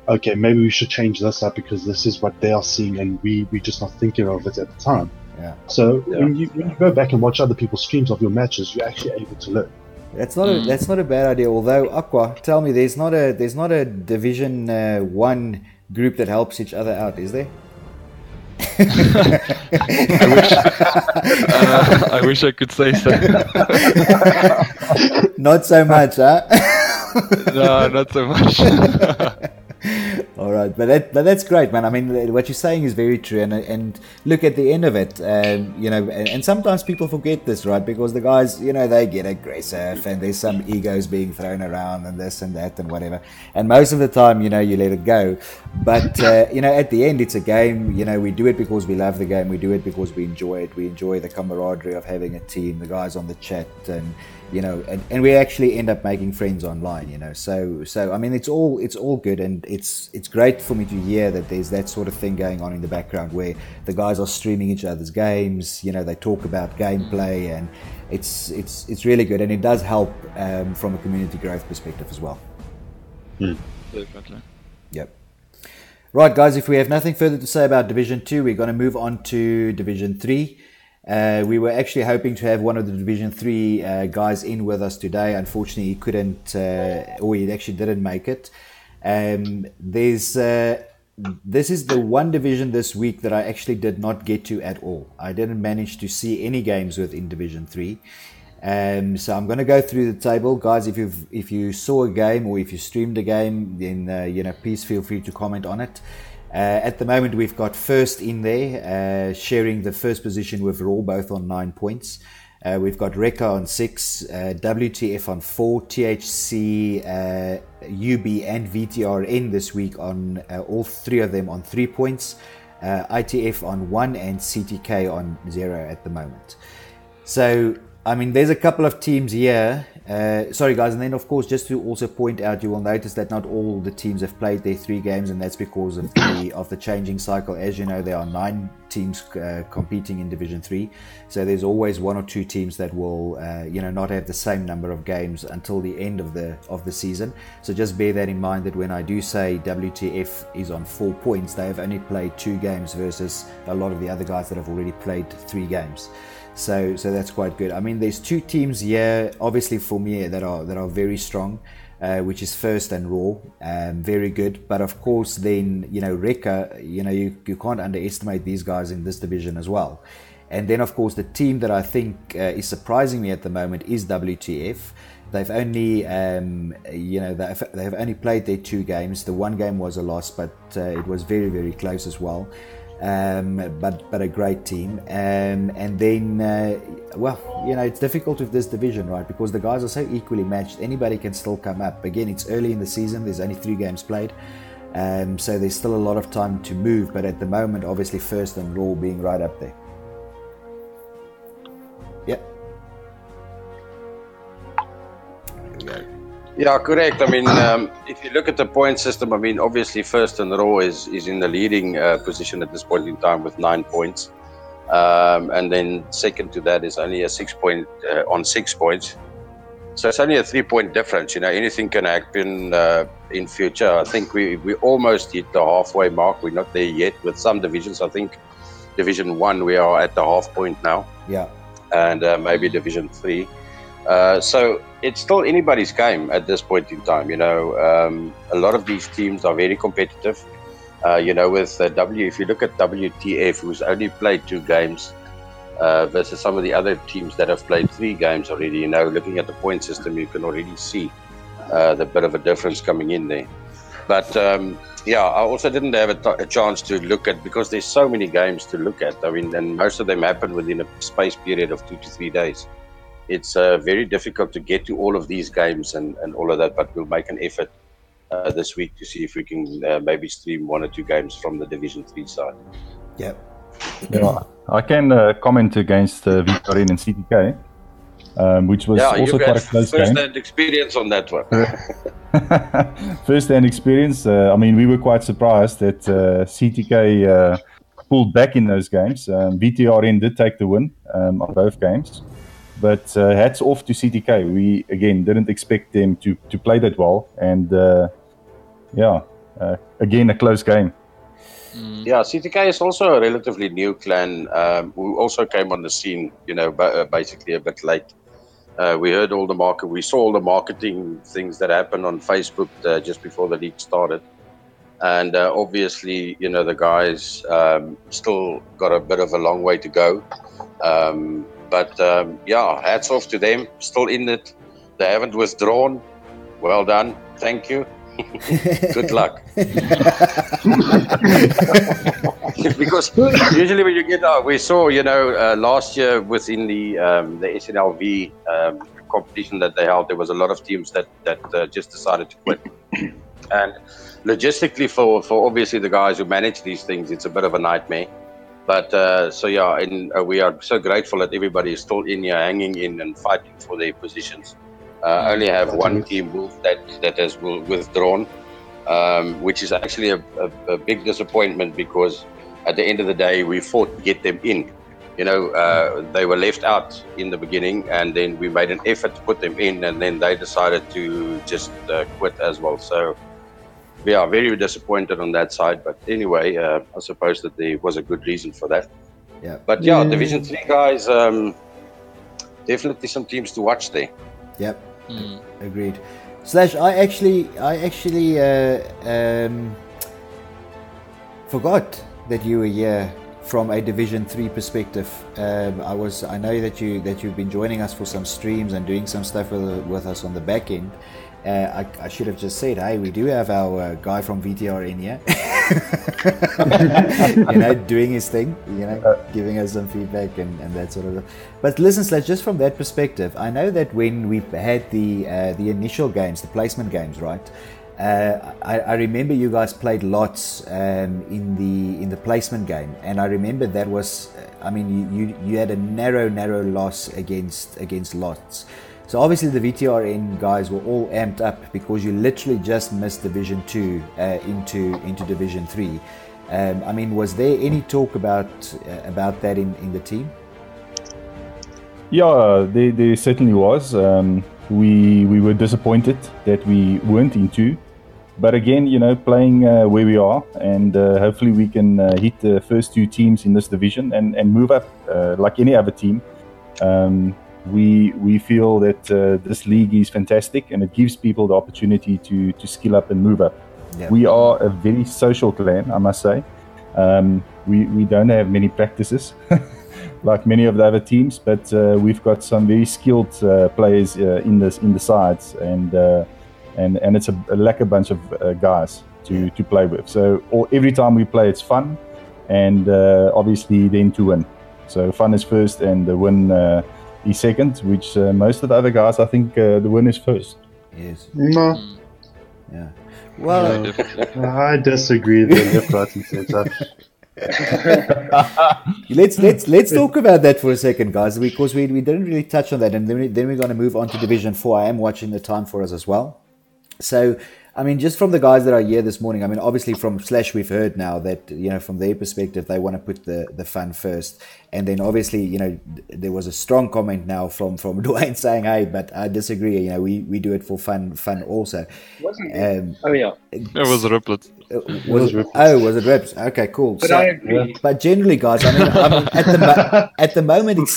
okay, maybe we should change this up because this is what they are seeing and we're just not thinking of it at the time. Yeah. So when you go back and watch other people's streams of your matches, you're actually able to learn. That's not a bad idea. Although, Aqua, tell me, there's not a Division 1 group that helps each other out, is there? I wish I could say so. Not so much, huh? No, not so much. All right, but that's great, man. I mean, what you're saying is very true, and look at the end of it, and sometimes people forget this, right? Because the guys, they get aggressive, and there's some egos being thrown around, and this and that and whatever. And most of the time, you let it go. But at the end, it's a game. We do it because we love the game. We do it because we enjoy it. We enjoy the camaraderie of having a team, the guys on the chat, and we actually end up making friends online. So I mean, it's all good, and it's great for me to hear that there's that sort of thing going on in the background where the guys are streaming each other's games. They talk about gameplay, and it's really good, and it does help from a community growth perspective as well. Definitely. Yep. Right, guys, if we have nothing further to say about Division 2, we're going to move on to Division 3. We were actually hoping to have one of the Division 3 guys in with us today. Unfortunately, he couldn't, or he actually didn't make it. This is the one division this week that I actually did not get to at all. I didn't manage to see any games within Division 3. So I'm going to go through the table. Guys, if you saw a game or if you streamed a game, then please feel free to comment on it. At the moment, we've got first in there, sharing the first position with Raw, both on 9 points. We've got Rekka on 6, WTF on 4, THC, UB and VTRN this week on all three of them on 3 points, ITF on 1 and CTK on 0 at the moment. So I mean, there's a couple of teams here. Sorry, guys. And then, of course, just to also point out, you will notice that not all the teams have played their 3 games, and that's because of the changing cycle. As you know, there are 9 teams competing in Division 3. So there's always 1 or 2 teams that will, not have the same number of games until the end of the season. So just bear that in mind, that when I do say WTF is on 4 points, they have only played 2 games versus a lot of the other guys that have already played 3 games. So that's quite good. I mean, there's 2 teams here, obviously for me, that are very strong, which is First and Raw, very good. But of course, then Rekka, you can't underestimate these guys in this division as well. And then of course, the team that I think is surprising me at the moment is WTF. They've only, they've only played their 2 games. The 1 game was a loss, but it was very, very close as well. But a great team, and then it's difficult with this division, right? Because the guys are so equally matched. Anybody can still come up. Again, it's early in the season. There's only 3 games played, so there's still a lot of time to move. But at the moment, obviously, First and Raw being right up there. Yep. Yeah, correct. I mean, if you look at the point system, I mean, obviously First and Raw is in the leading position at this point in time with 9 points. And then second to that is only a 6 point on 6 points. So it's only a 3 point difference. Anything can happen in future. I think we almost hit the halfway mark. We're not there yet with some divisions. I think Division 1, we are at the half point now. Yeah. And maybe Division 3. So it's still anybody's game at this point in time. A lot of these teams are very competitive. With if you look at WTF, who's only played 2 games versus some of the other teams that have played 3 games already, looking at the point system, you can already see the bit of a difference coming in there. But I also didn't have a chance to look at, because there's so many games to look at. I mean, and most of them happen within a space period of 2 to 3 days. It's very difficult to get to all of these games and all of that, but we'll make an effort this week to see if we can maybe stream 1 or 2 games from the Division 3 side. Yep. Yeah, I can comment against Victorine and CTK, which was also quite a close game. First-hand experience on that one. First-hand experience. I mean, we were quite surprised that CTK pulled back in those games. VTRN did take the win on both games. But hats off to CTK. We, again, didn't expect them to play that well. And, again, a close game. Yeah, CTK is also a relatively new clan who also came on the scene, basically a bit late. We heard we saw all the marketing things that happened on Facebook just before the league started. And obviously, the guys still got a bit of a long way to go. But hats off to them. Still in it. They haven't withdrawn. Well done. Thank you. Good luck. Because usually when you get out, we saw, last year within the SNLV competition that they held, there was a lot of teams that just decided to quit. And logistically, for obviously the guys who manage these things, it's a bit of a nightmare. But we are so grateful that everybody is still in here, hanging in and fighting for their positions. Only have 1 team that has withdrawn, which is actually a big disappointment, because at the end of the day, we fought to get them in. They were left out in the beginning, and then we made an effort to put them in, and then they decided to just quit as well. So we are very disappointed on that side. But anyway, I suppose that there was a good reason for that. Yeah. But Division 3 guys, definitely some teams to watch there. Yep. Agreed. Slash, I actually forgot that you were here from a Division 3 perspective. I know that you've been joining us for some streams and doing some stuff with us on the back end. I should have just said, hey, we do have our guy from VTR in here, doing his thing, giving us some feedback and that sort of stuff. But listen, Slash, just from that perspective, I know that when we had the initial games, the placement games, right, I remember you guys played lots in the placement game, and I remember that was, I mean, you had a narrow loss against lots. So obviously the VTRN guys were all amped up because you literally just missed Division 2 into Division 3. I mean, was there any talk about that in the team? Yeah, there certainly was. We were disappointed that we weren't in 2. But again, you know, playing where we are, and hopefully we can hit the first 2 teams in this division and move up like any other team. We feel that this league is fantastic, and it gives people the opportunity to skill up and move up. Yeah. We are a very social clan, I must say. We don't have many practices like many of the other teams, but we've got some very skilled players in the sides, and it's a lekker bunch of guys to play with. So every time we play, it's fun, and obviously then to win. So fun is first, and the win is second, which most of the other guys, I think the win is first. Yes. No, Yeah. Well, I disagree. They're left, right, and center. let's talk about that for a second, guys, because we didn't really touch on that, and then we're going to move on to Division 4. I am watching the time for us as well. So, I mean, just from the guys that are here this morning, I mean, obviously from Slash, we've heard now that, you know, from their perspective, they want to put the fun first. And then obviously, you know, there was a strong comment now from Dwayne saying, hey, but I disagree, you know, we do it for fun also. Wasn't it? Oh, yeah. It was Riplet. Was it Rips? Okay, cool. But I agree. But generally, guys, I mean at the moment, it's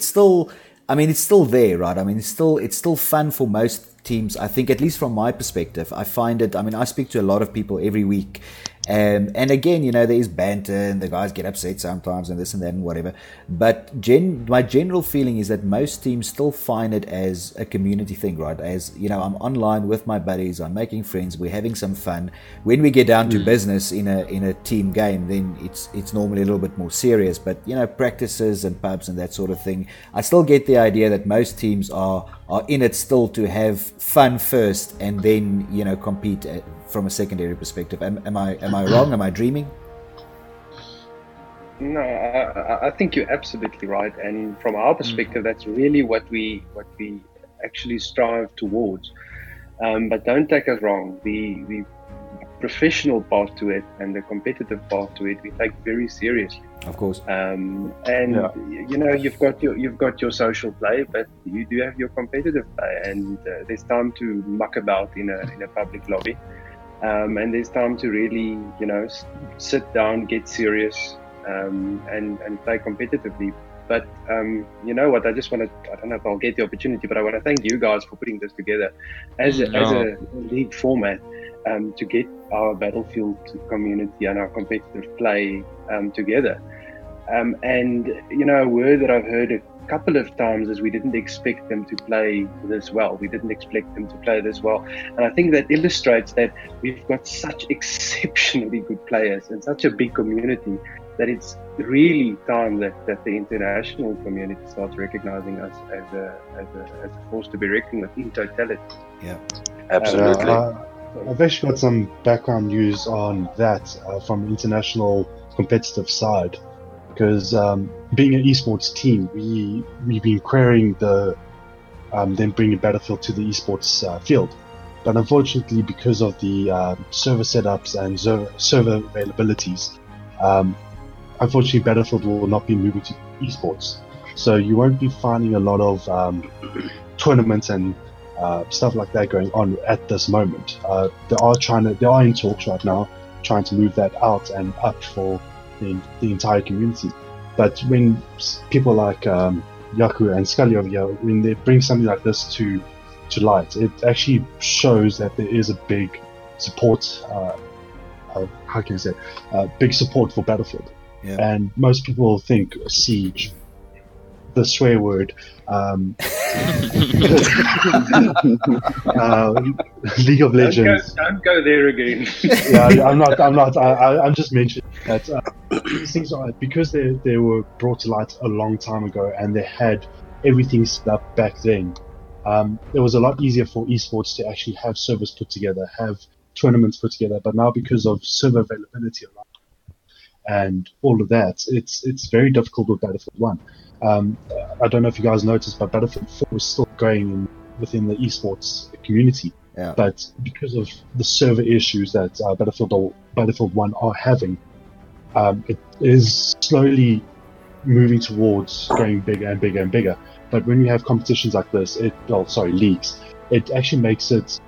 still there, right? I mean, it's still fun for most teams. I think, at least from my perspective, I find it. I mean, I speak to a lot of people every week, and again, you know, there is banter, and the guys get upset sometimes, and this and that and whatever. But my general feeling is that most teams still find it as a community thing, right? As you know, I'm online with my buddies, I'm making friends, we're having some fun. When we get down to business in a team game, then it's normally a little bit more serious. But you know, practices and pubs and that sort of thing, I still get the idea that most teams are in it still to have fun first, and then, you know, compete from a secondary perspective. Am I wrong? Am I dreaming? No, I think you're absolutely right. And from our perspective, that's really what we actually strive towards. But don't take us wrong. The professional part to it and the competitive part to it, we take very seriously. Of course. You know, you've got your social play, but you do have your competitive play, and there's time to muck about in a public lobby, and there's time to really, you know, sit down, get serious, and play competitively. But you know what? I don't know if I'll get the opportunity, but I want to thank you guys for putting this together as a league format, to get our Battlefield community and our competitive play together. And you know, a word that I've heard a couple of times is we didn't expect them to play this well. We didn't expect them to play this well. And I think that illustrates that we've got such exceptionally good players and such a big community that it's really time that the international community starts recognizing us as a force to be reckoned with in totality. Yeah, Absolutely. I've actually got some background news on that from the international competitive side, because being an esports team, we've been querying then bringing Battlefield to the esports field. But unfortunately, because of the server setups and server availabilities, unfortunately Battlefield will not be moving to esports. So you won't be finding a lot of tournaments and stuff like that going on at this moment. They are in talks right now, trying to move that out and up for the entire community. But when people like Yaku and Scully over here, when they bring something like this to light, it actually shows that there is a big support. How can I say? Big support for Battlefield. Yeah. And most people think Siege, the swear word, League of Legends. Don't go there again. Yeah, I'm not. I'm just mentioning that these things are, because they were brought to light a long time ago, and they had everything set up back then. It was a lot easier for esports to actually have servers put together, have tournaments put together. But now because of server availability and all of that, it's very difficult with Battlefield 1. I don't know if you guys noticed, but Battlefield 4 is still going within the esports community. Yeah. But because of the server issues that Battlefield 1 are having, it is slowly moving towards going bigger and bigger and bigger. But when you have competitions like this, leagues, it actually makes it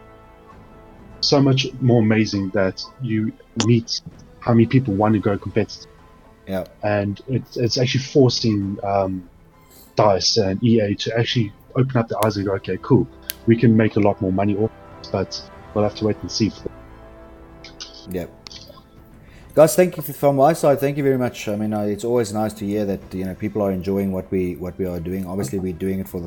so much more amazing that you meet how many people want to go competitive. Yeah. And it's actually forcing DICE and EA to actually open up their eyes and go, okay, cool, we can make a lot more money off this, but we'll have to wait and see. Yeah. Guys, thank you from my side. Thank you very much. I mean, it's always nice to hear that people are enjoying what we are doing. Obviously, we're doing it for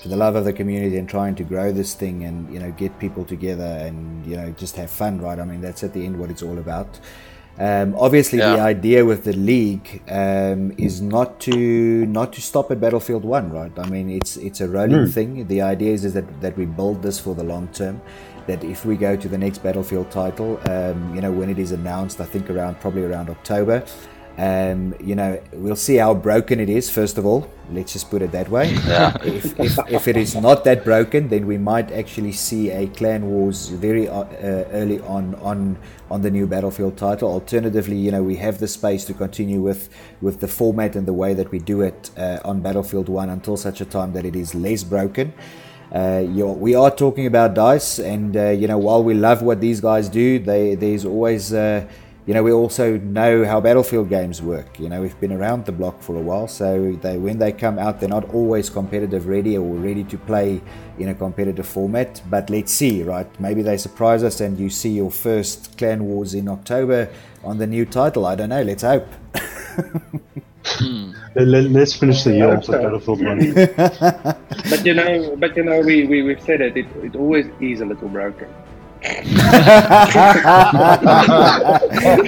the love of the community and trying to grow this thing and get people together and just have fun, right? I mean, that's at the end what it's all about. Obviously, the idea with the league is not to stop at Battlefield 1, right? I mean, it's a rolling thing. The idea is that we build this for the long term. That if we go to the next Battlefield title, when it is announced, I think probably around October, we'll see how broken it is. First of all, let's just put it that way. Yeah. If it is not that broken, then we might actually see a Clan Wars very early on the new Battlefield title. Alternatively, we have the space to continue with the format and the way that we do it on Battlefield 1 until such a time that it is less broken. We are talking about DICE, and while we love what these guys do, there's always we also know how Battlefield games work. We've been around the block for a while, so when they come out, they're not always competitive ready or ready to play in a competitive format. But let's see, right? Maybe they surprise us and you see your first Clan Wars in October on the new title. I don't know. Let's hope. Let's finish the year off with Battlefield 1. But we've said it always is a little broken.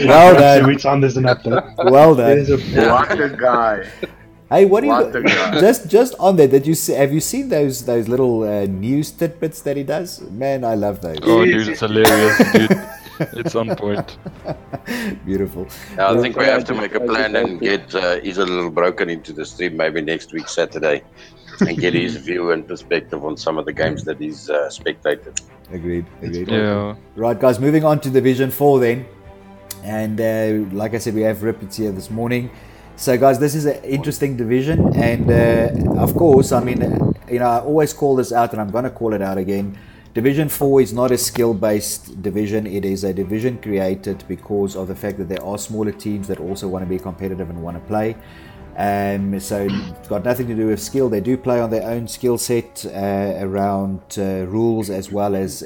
Well done. Every time there's an update. Well done. What a guy. Hey, what do you just on that? Have you seen those little news tidbits that he does? Man, I love those. Oh, dude, it's hilarious, dude. It's on point. Beautiful. I think we have to make a plan and get He's a Little Broken into the stream maybe next week, Saturday, and get his view and perspective on some of the games that he's spectated. Agreed. Yeah. Right, guys, moving on to Division 4 then. And like I said, we have Rippets here this morning. So, guys, this is an interesting division. And, of course, I mean, I always call this out, and I'm going to call it out again. Division 4 is not a skill-based division. It is a division created because of the fact that there are smaller teams that also want to be competitive and want to play. So it's got nothing to do with skill. They do play on their own skill set around rules as well as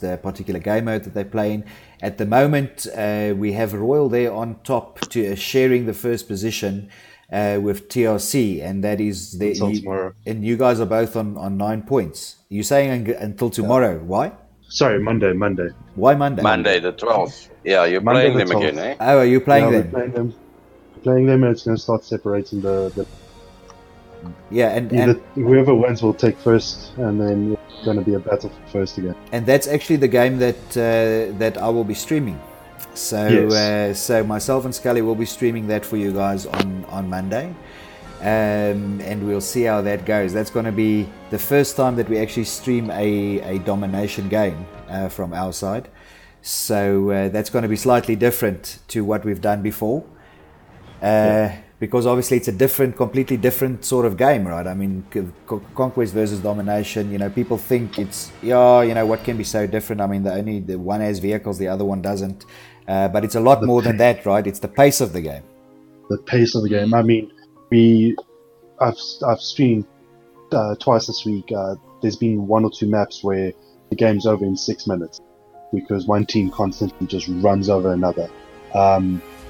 the particular game mode that they play in. At the moment, we have Royal there on top, sharing the first position with TRC, and that is tomorrow. And you guys are both on 9 points. You're saying until tomorrow? Why? Sorry, Monday. Why Monday? Monday the 12th. Yeah, you're Monday playing the them 12th. again, eh? Oh, are you playing We're them? playing them, and it's going to start separating the Yeah, and whoever wins will take first, and then it's going to be a battle for first again. And that's actually the game that I will be streaming. So Yes. So myself and Scully will be streaming that for you guys on Monday. And we'll see how that goes. That's going to be the first time that we actually stream a domination game from our side. So that's going to be slightly different to what we've done before. Because obviously it's a completely different sort of game, right? I mean, conquest versus domination. People think it's what can be so different? I mean, the one has vehicles, the other one doesn't. But it's a lot more than that, right? It's the pace of the game. The pace of the game. I mean, I've streamed twice this week. There's been 1 or 2 maps where the game's over in 6 minutes because one team constantly just runs over another.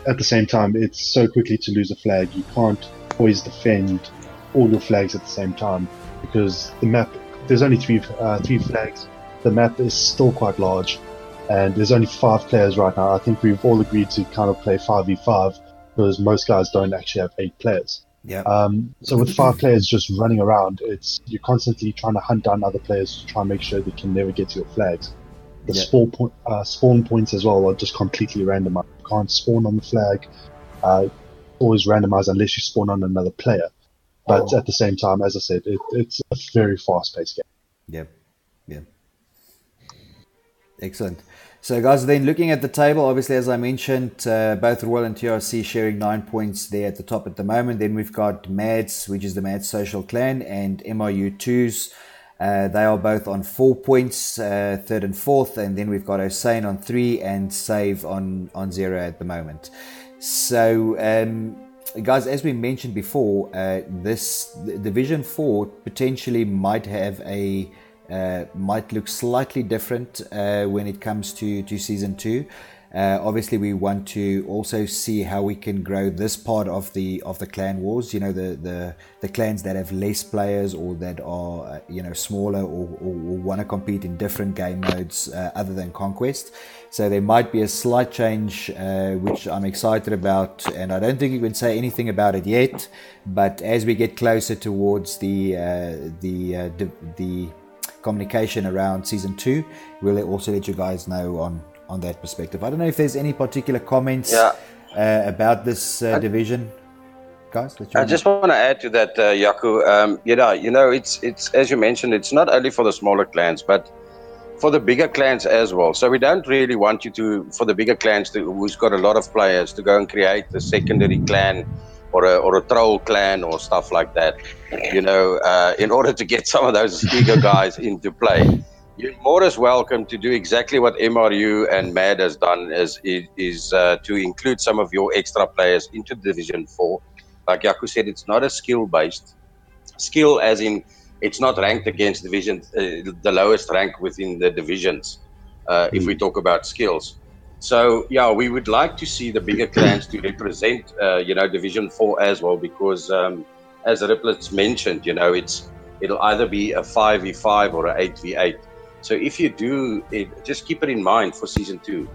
At the same time, it's so quickly to lose a flag. You can't always defend all your flags at the same time because the map, there's only three flags. The map is still quite large, and there's only 5 players right now. I think we've all agreed to kind of play 5v5 because most guys don't actually have 8 players. Yeah. So with 5 players just running around, you're constantly trying to hunt down other players to try and make sure they can never get to your flags. the spawn points as well are just completely randomized. You can't spawn on the flag. Always randomized unless you spawn on another player. But at the same time, as I said, it's a very fast-paced game. Yep. Excellent. So, guys, then looking at the table, obviously, as I mentioned, both Royal and TRC sharing 9 points there at the top at the moment. Then we've got Mads, which is the Mads Social Clan, and MRU2s. They are both on 4 points, third and fourth. And then we've got Hossein on 3 and Save on 0 at the moment. So, guys, as we mentioned before, this Division 4 potentially might have might look slightly different when it comes to Season 2. Obviously, we want to also see how we can grow this part of the clan wars. You know, the clans that have less players or that are smaller or want to compete in different game modes other than Conquest. So there might be a slight change, which I'm excited about, and I don't think you can say anything about it yet. But as we get closer towards the communication around Season 2, we'll also let you guys know on that perspective. I don't know if there's any particular comments about this division, guys. I just want to add to that, Yaku. It's as you mentioned, it's not only for the smaller clans, but for the bigger clans as well. So we don't really want you for the bigger clans who's got a lot of players to go and create a secondary clan or a troll clan or stuff like that, in order to get some of those bigger guys into play. You're more as welcome to do exactly what MRU and MAD has done, is to include some of your extra players into Division 4. Like Yaku said, it's not a skill-based. Skill as in, it's not ranked against division, the lowest rank within the divisions, if we talk about skills. So, yeah, we would like to see the bigger clans to represent, Division 4 as well, because as Riplets mentioned, it'll either be a 5v5 or a 8v8. So if you do it, just keep it in mind for Season 2.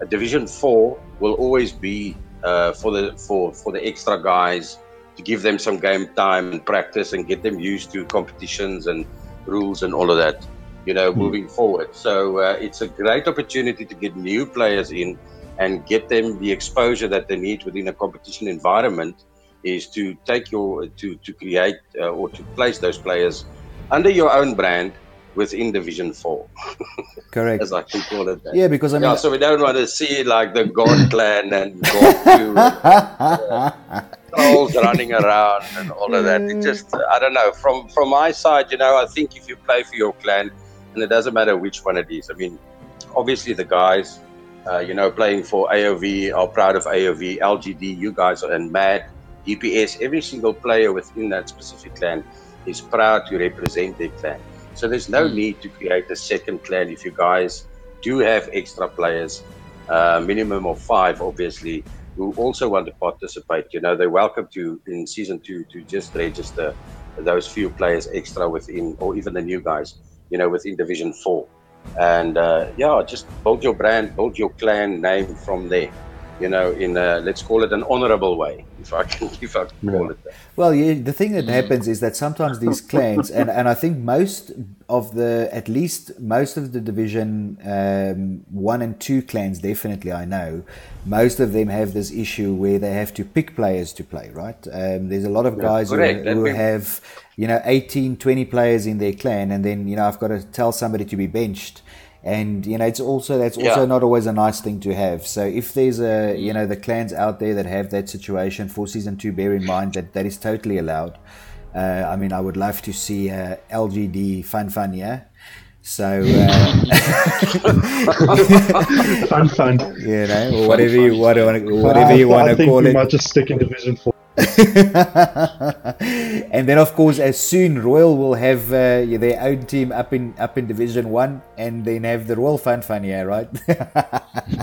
Division 4 will always be for the extra guys, to give them some game time and practice and get them used to competitions and rules and all of that, moving forward. So it's a great opportunity to get new players in and get them the exposure that they need within a competition environment, is to take to create or to place those players under your own brand within Division 4. Correct. As I can call it that. Yeah, because so we don't want to see like the God Clan and God 2 trolls running around and all of that. It just, I don't know. From my side, I think if you play for your clan, and it doesn't matter which one it is. I mean, obviously the guys, playing for AOV are proud of AOV, LGD, you guys, and MAD, DPS. Every single player within that specific clan is proud to represent their clan. So there's no need to create a second clan if you guys do have extra players, minimum of 5, obviously, who also want to participate. They're welcome to, in Season 2, to just register those few players extra within, or even the new guys, within Division 4. And just build your brand, build your clan name from there. In let's call it an honorable way, if I can call it that. Well, the thing that happens is that sometimes these clans, and I think most of the Division 1 and 2 clans, definitely, I know, most of them have this issue where they have to pick players to play, right? There's a lot of guys who have, 18, 20 players in their clan, and then, I've got to tell somebody to be benched. And that's also not always a nice thing to have. So if there's the clans out there that have that situation for Season 2, bear in mind that is totally allowed. I would love to see LGD fun, yeah. So fun, or whatever you want to call it. We might just stick in Division 4. And then, of course, as soon Royal will have their own team up in Division 1, and then have the Royal fun, yeah, right?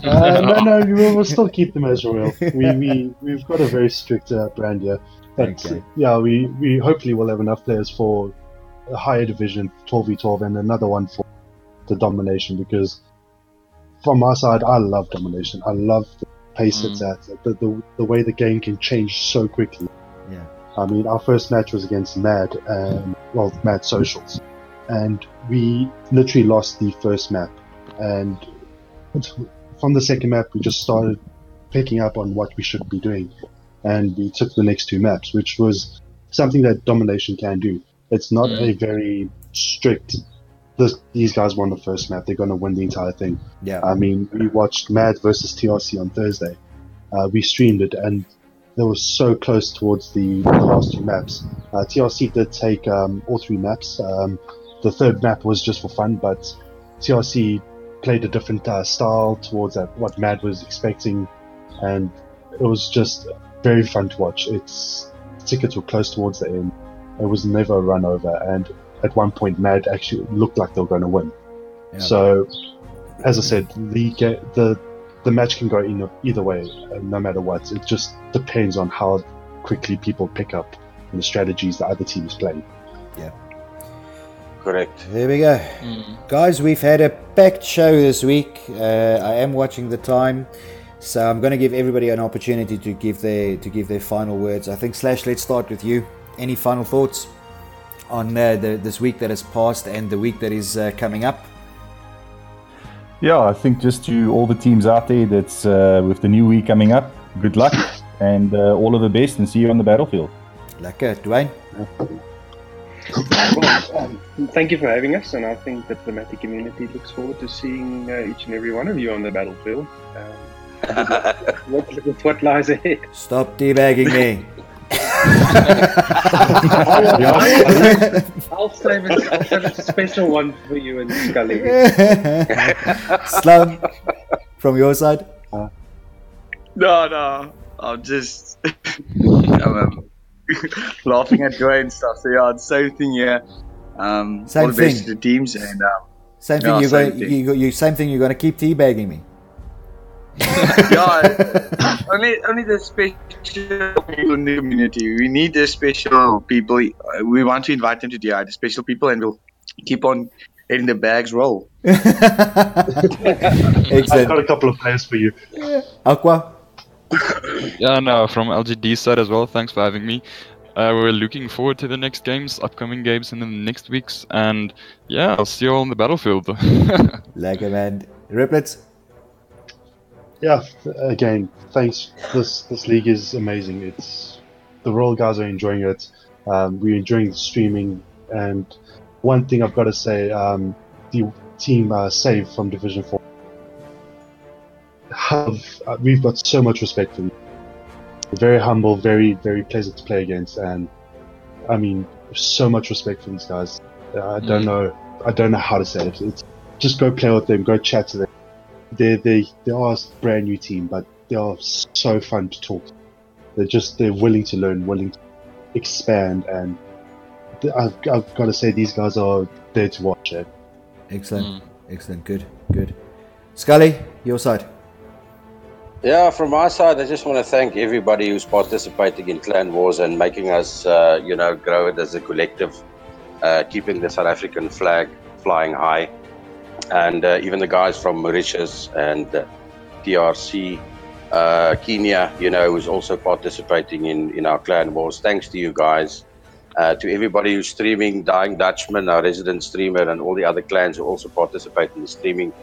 No, we'll still keep them as Royal. We've got a very strict brand here. But we hopefully will have enough players for a higher division, 12v12, and another one for the domination, because from my side, I love domination. I love the pace it's at, the way the game can change so quickly. Yeah. Our first match was against MAD, MAD Socials, and we literally lost the first map, and from the second map, we just started picking up on what we should be doing, and we took the next 2 maps, which was something that domination can do. It's not a very strict. These guys won the first map; they're going to win the entire thing. Yeah. I mean, we watched Mad versus TRC on Thursday. We streamed it, and they were so close towards the last 2 maps. TRC did take all 3 maps. The third map was just for fun, but TRC played a different style towards what Mad was expecting, and it was just very fun to watch. Tickets were close towards the end. It was never a run over, and at one point Mad actually looked like they were going to win. Yeah. So, as I said, the match can go either way, no matter what. It just depends on how quickly people pick up the strategies the other team is playing. Yeah. Correct. There we go. Guys, we've had a packed show this week. I am watching the time, so I'm going to give everybody an opportunity to give their final words. I think Slash, let's start with you. Any final thoughts on this week that has passed and the week that is coming up? Yeah, I think just to all the teams out there that's with the new week coming up, good luck and all of the best, and see you on the battlefield. Lekker. Dwayne? Well, thank you for having us, and I think the diplomatic community looks forward to seeing each and every one of you on the battlefield. What lies ahead? Stop teabagging me. I'll save a special one for you and Scully. Slum, from your side? No, I'm just laughing at Dwayne and stuff. So yeah, it's the same thing here. Same all the best thing. to the teams, and same thing. Same thing. You're going to keep teabagging me. Yeah, only the special people in the community. We need the special people. We want to invite them to the special people, and we'll keep on letting the bags roll. Excellent. I've got a couple of players for you. Aqua? Yeah, no, from LGD side as well, thanks for having me. We're looking forward to the next games, upcoming games in the next weeks, and yeah, I'll see you all on the battlefield. Lekker, man. Riplets? Yeah, again, thanks. This league is amazing. The Royal guys are enjoying it. We're enjoying the streaming, and one thing I've got to say, the team Save from Division 4, we've got so much respect for them. Very humble, very, very pleasant to play against, and I mean, so much respect for these guys. I don't know how to say it. Just go play with them, go chat to them. They are a brand new team, but they are so fun to talk to. They're willing to learn, willing to expand, and I've got to say these guys are there to watch it. Excellent. Excellent. Good. Scully, your side. Yeah, from my side, I just want to thank everybody who's participating in Clan Wars and making us, grow it as a collective, keeping the South African flag flying high. And even the guys from Mauritius and TRC, Kenya, who's also participating in our Clan Wars. Thanks to you guys. To everybody who's streaming, Dying Dutchman, our resident streamer, and all the other clans who also participate in the streaming,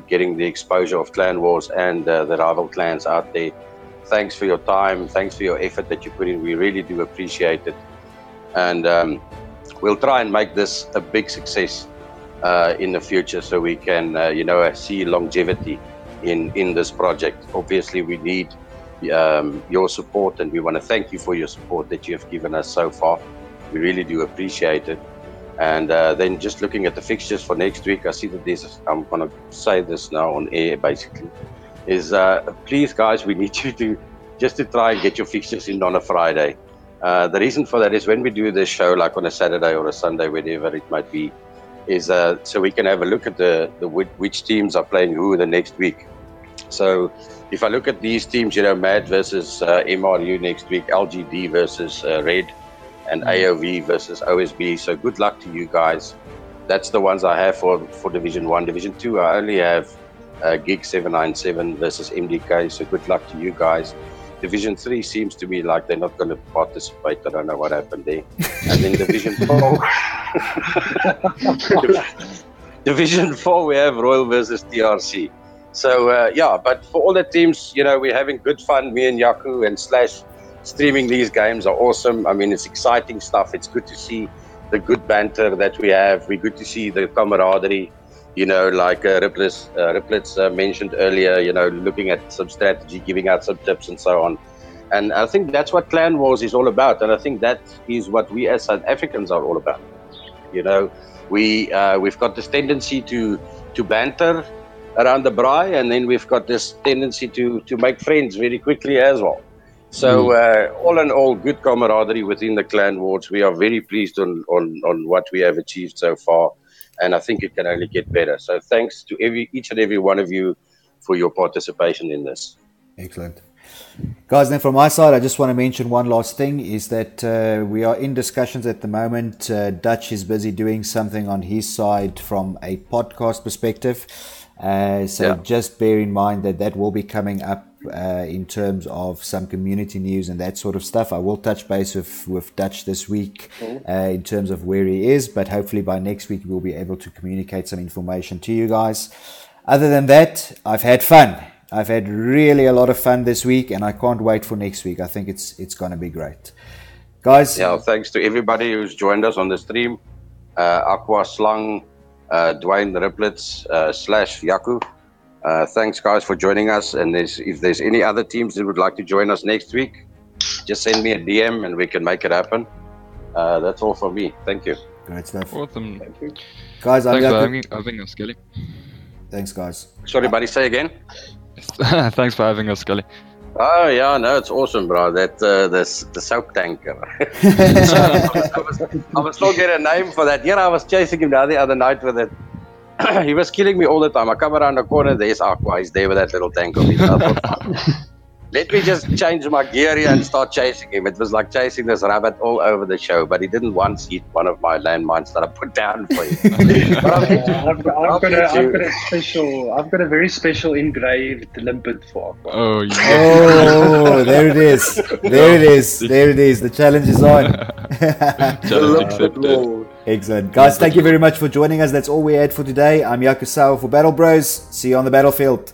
getting the exposure of Clan Wars and the rival clans out there. Thanks for your time. Thanks for your effort that you put in. We really do appreciate it. And we'll try and make this a big success in the future, so we can, see longevity in this project. Obviously, we need your support, and we want to thank you for your support that you have given us so far. We really do appreciate it. And then just looking at the fixtures for next week, I see that there's, I'm going to say this now on air basically, is please guys, we need you to try and get your fixtures in on a Friday. The reason for that is when we do this show, like on a Saturday or a Sunday, whenever it might be, is so we can have a look at the which teams are playing who the next week. So if I look at these teams, Mad versus MRU next week, LGD versus Red, and AOV versus OSB. So good luck to you guys. That's the ones I have for Division 1. Division 2, I only have Gig 797 versus MDK. So good luck to you guys. Division 3 seems to be like they're not going to participate. I don't know what happened there. And then Division 4. Division 4, we have Royal versus TRC. So, but for all the teams, we're having good fun. Me and Yaku and Slash streaming these games are awesome. I mean, it's exciting stuff. It's good to see the good banter that we have. We're good to see the camaraderie, like Riplets mentioned earlier, looking at some strategy, giving out some tips and so on. And I think that's what Clan Wars is all about. And I think that is what we as South Africans are all about. We've got this tendency to banter around the braai, and then we've got this tendency to make friends very quickly as well. So all in all, good camaraderie within the Clan Wars. We are very pleased on what we have achieved so far, and I think it can only get better. So thanks to each and every one of you for your participation in this. Excellent. Guys, then from my side, I just want to mention one last thing, is that we are in discussions at the moment. Dutch is busy doing something on his side from a podcast perspective. Just bear in mind that will be coming up in terms of some community news and that sort of stuff. I will touch base with Dutch this week in terms of where he is, but hopefully by next week we'll be able to communicate some information to you guys. Other than that, I've had fun. I've had really a lot of fun this week, and I can't wait for next week. I think it's going to be great. Guys? Yeah, thanks to everybody who's joined us on the stream. Aqua, Slang, Dwayne, Riplets, Slash, Yaku. Thanks, guys, for joining us. And if there's any other teams that would like to join us next week, just send me a DM and we can make it happen. That's all from me. Thank you. Great stuff. Awesome. Thank you. Guys, Thanks for having us, Skelly. Thanks, guys. Sorry, buddy, say again? Thanks for having us, Skelly. Oh yeah, no, it's awesome, bro. That the soap tanker. I was still get a name for that. Yeah, I was chasing him the other night with it. He was killing me all the time. I come around the corner, there's Aqua. He's there with that little tank of his. Let me just change my gear here and start chasing him. It was like chasing this rabbit all over the show, but he didn't once hit one of my landmines that I put down for him. I've got a very special engraved limpet for Aqua. Oh, yeah. Oh, there it is. There it is. There it is. The challenge is on. Challenge accepted. Excellent. Guys, thank you very much for joining us. That's all we had for today. I'm Yaku Sawa for Battle Bros. See you on the battlefield.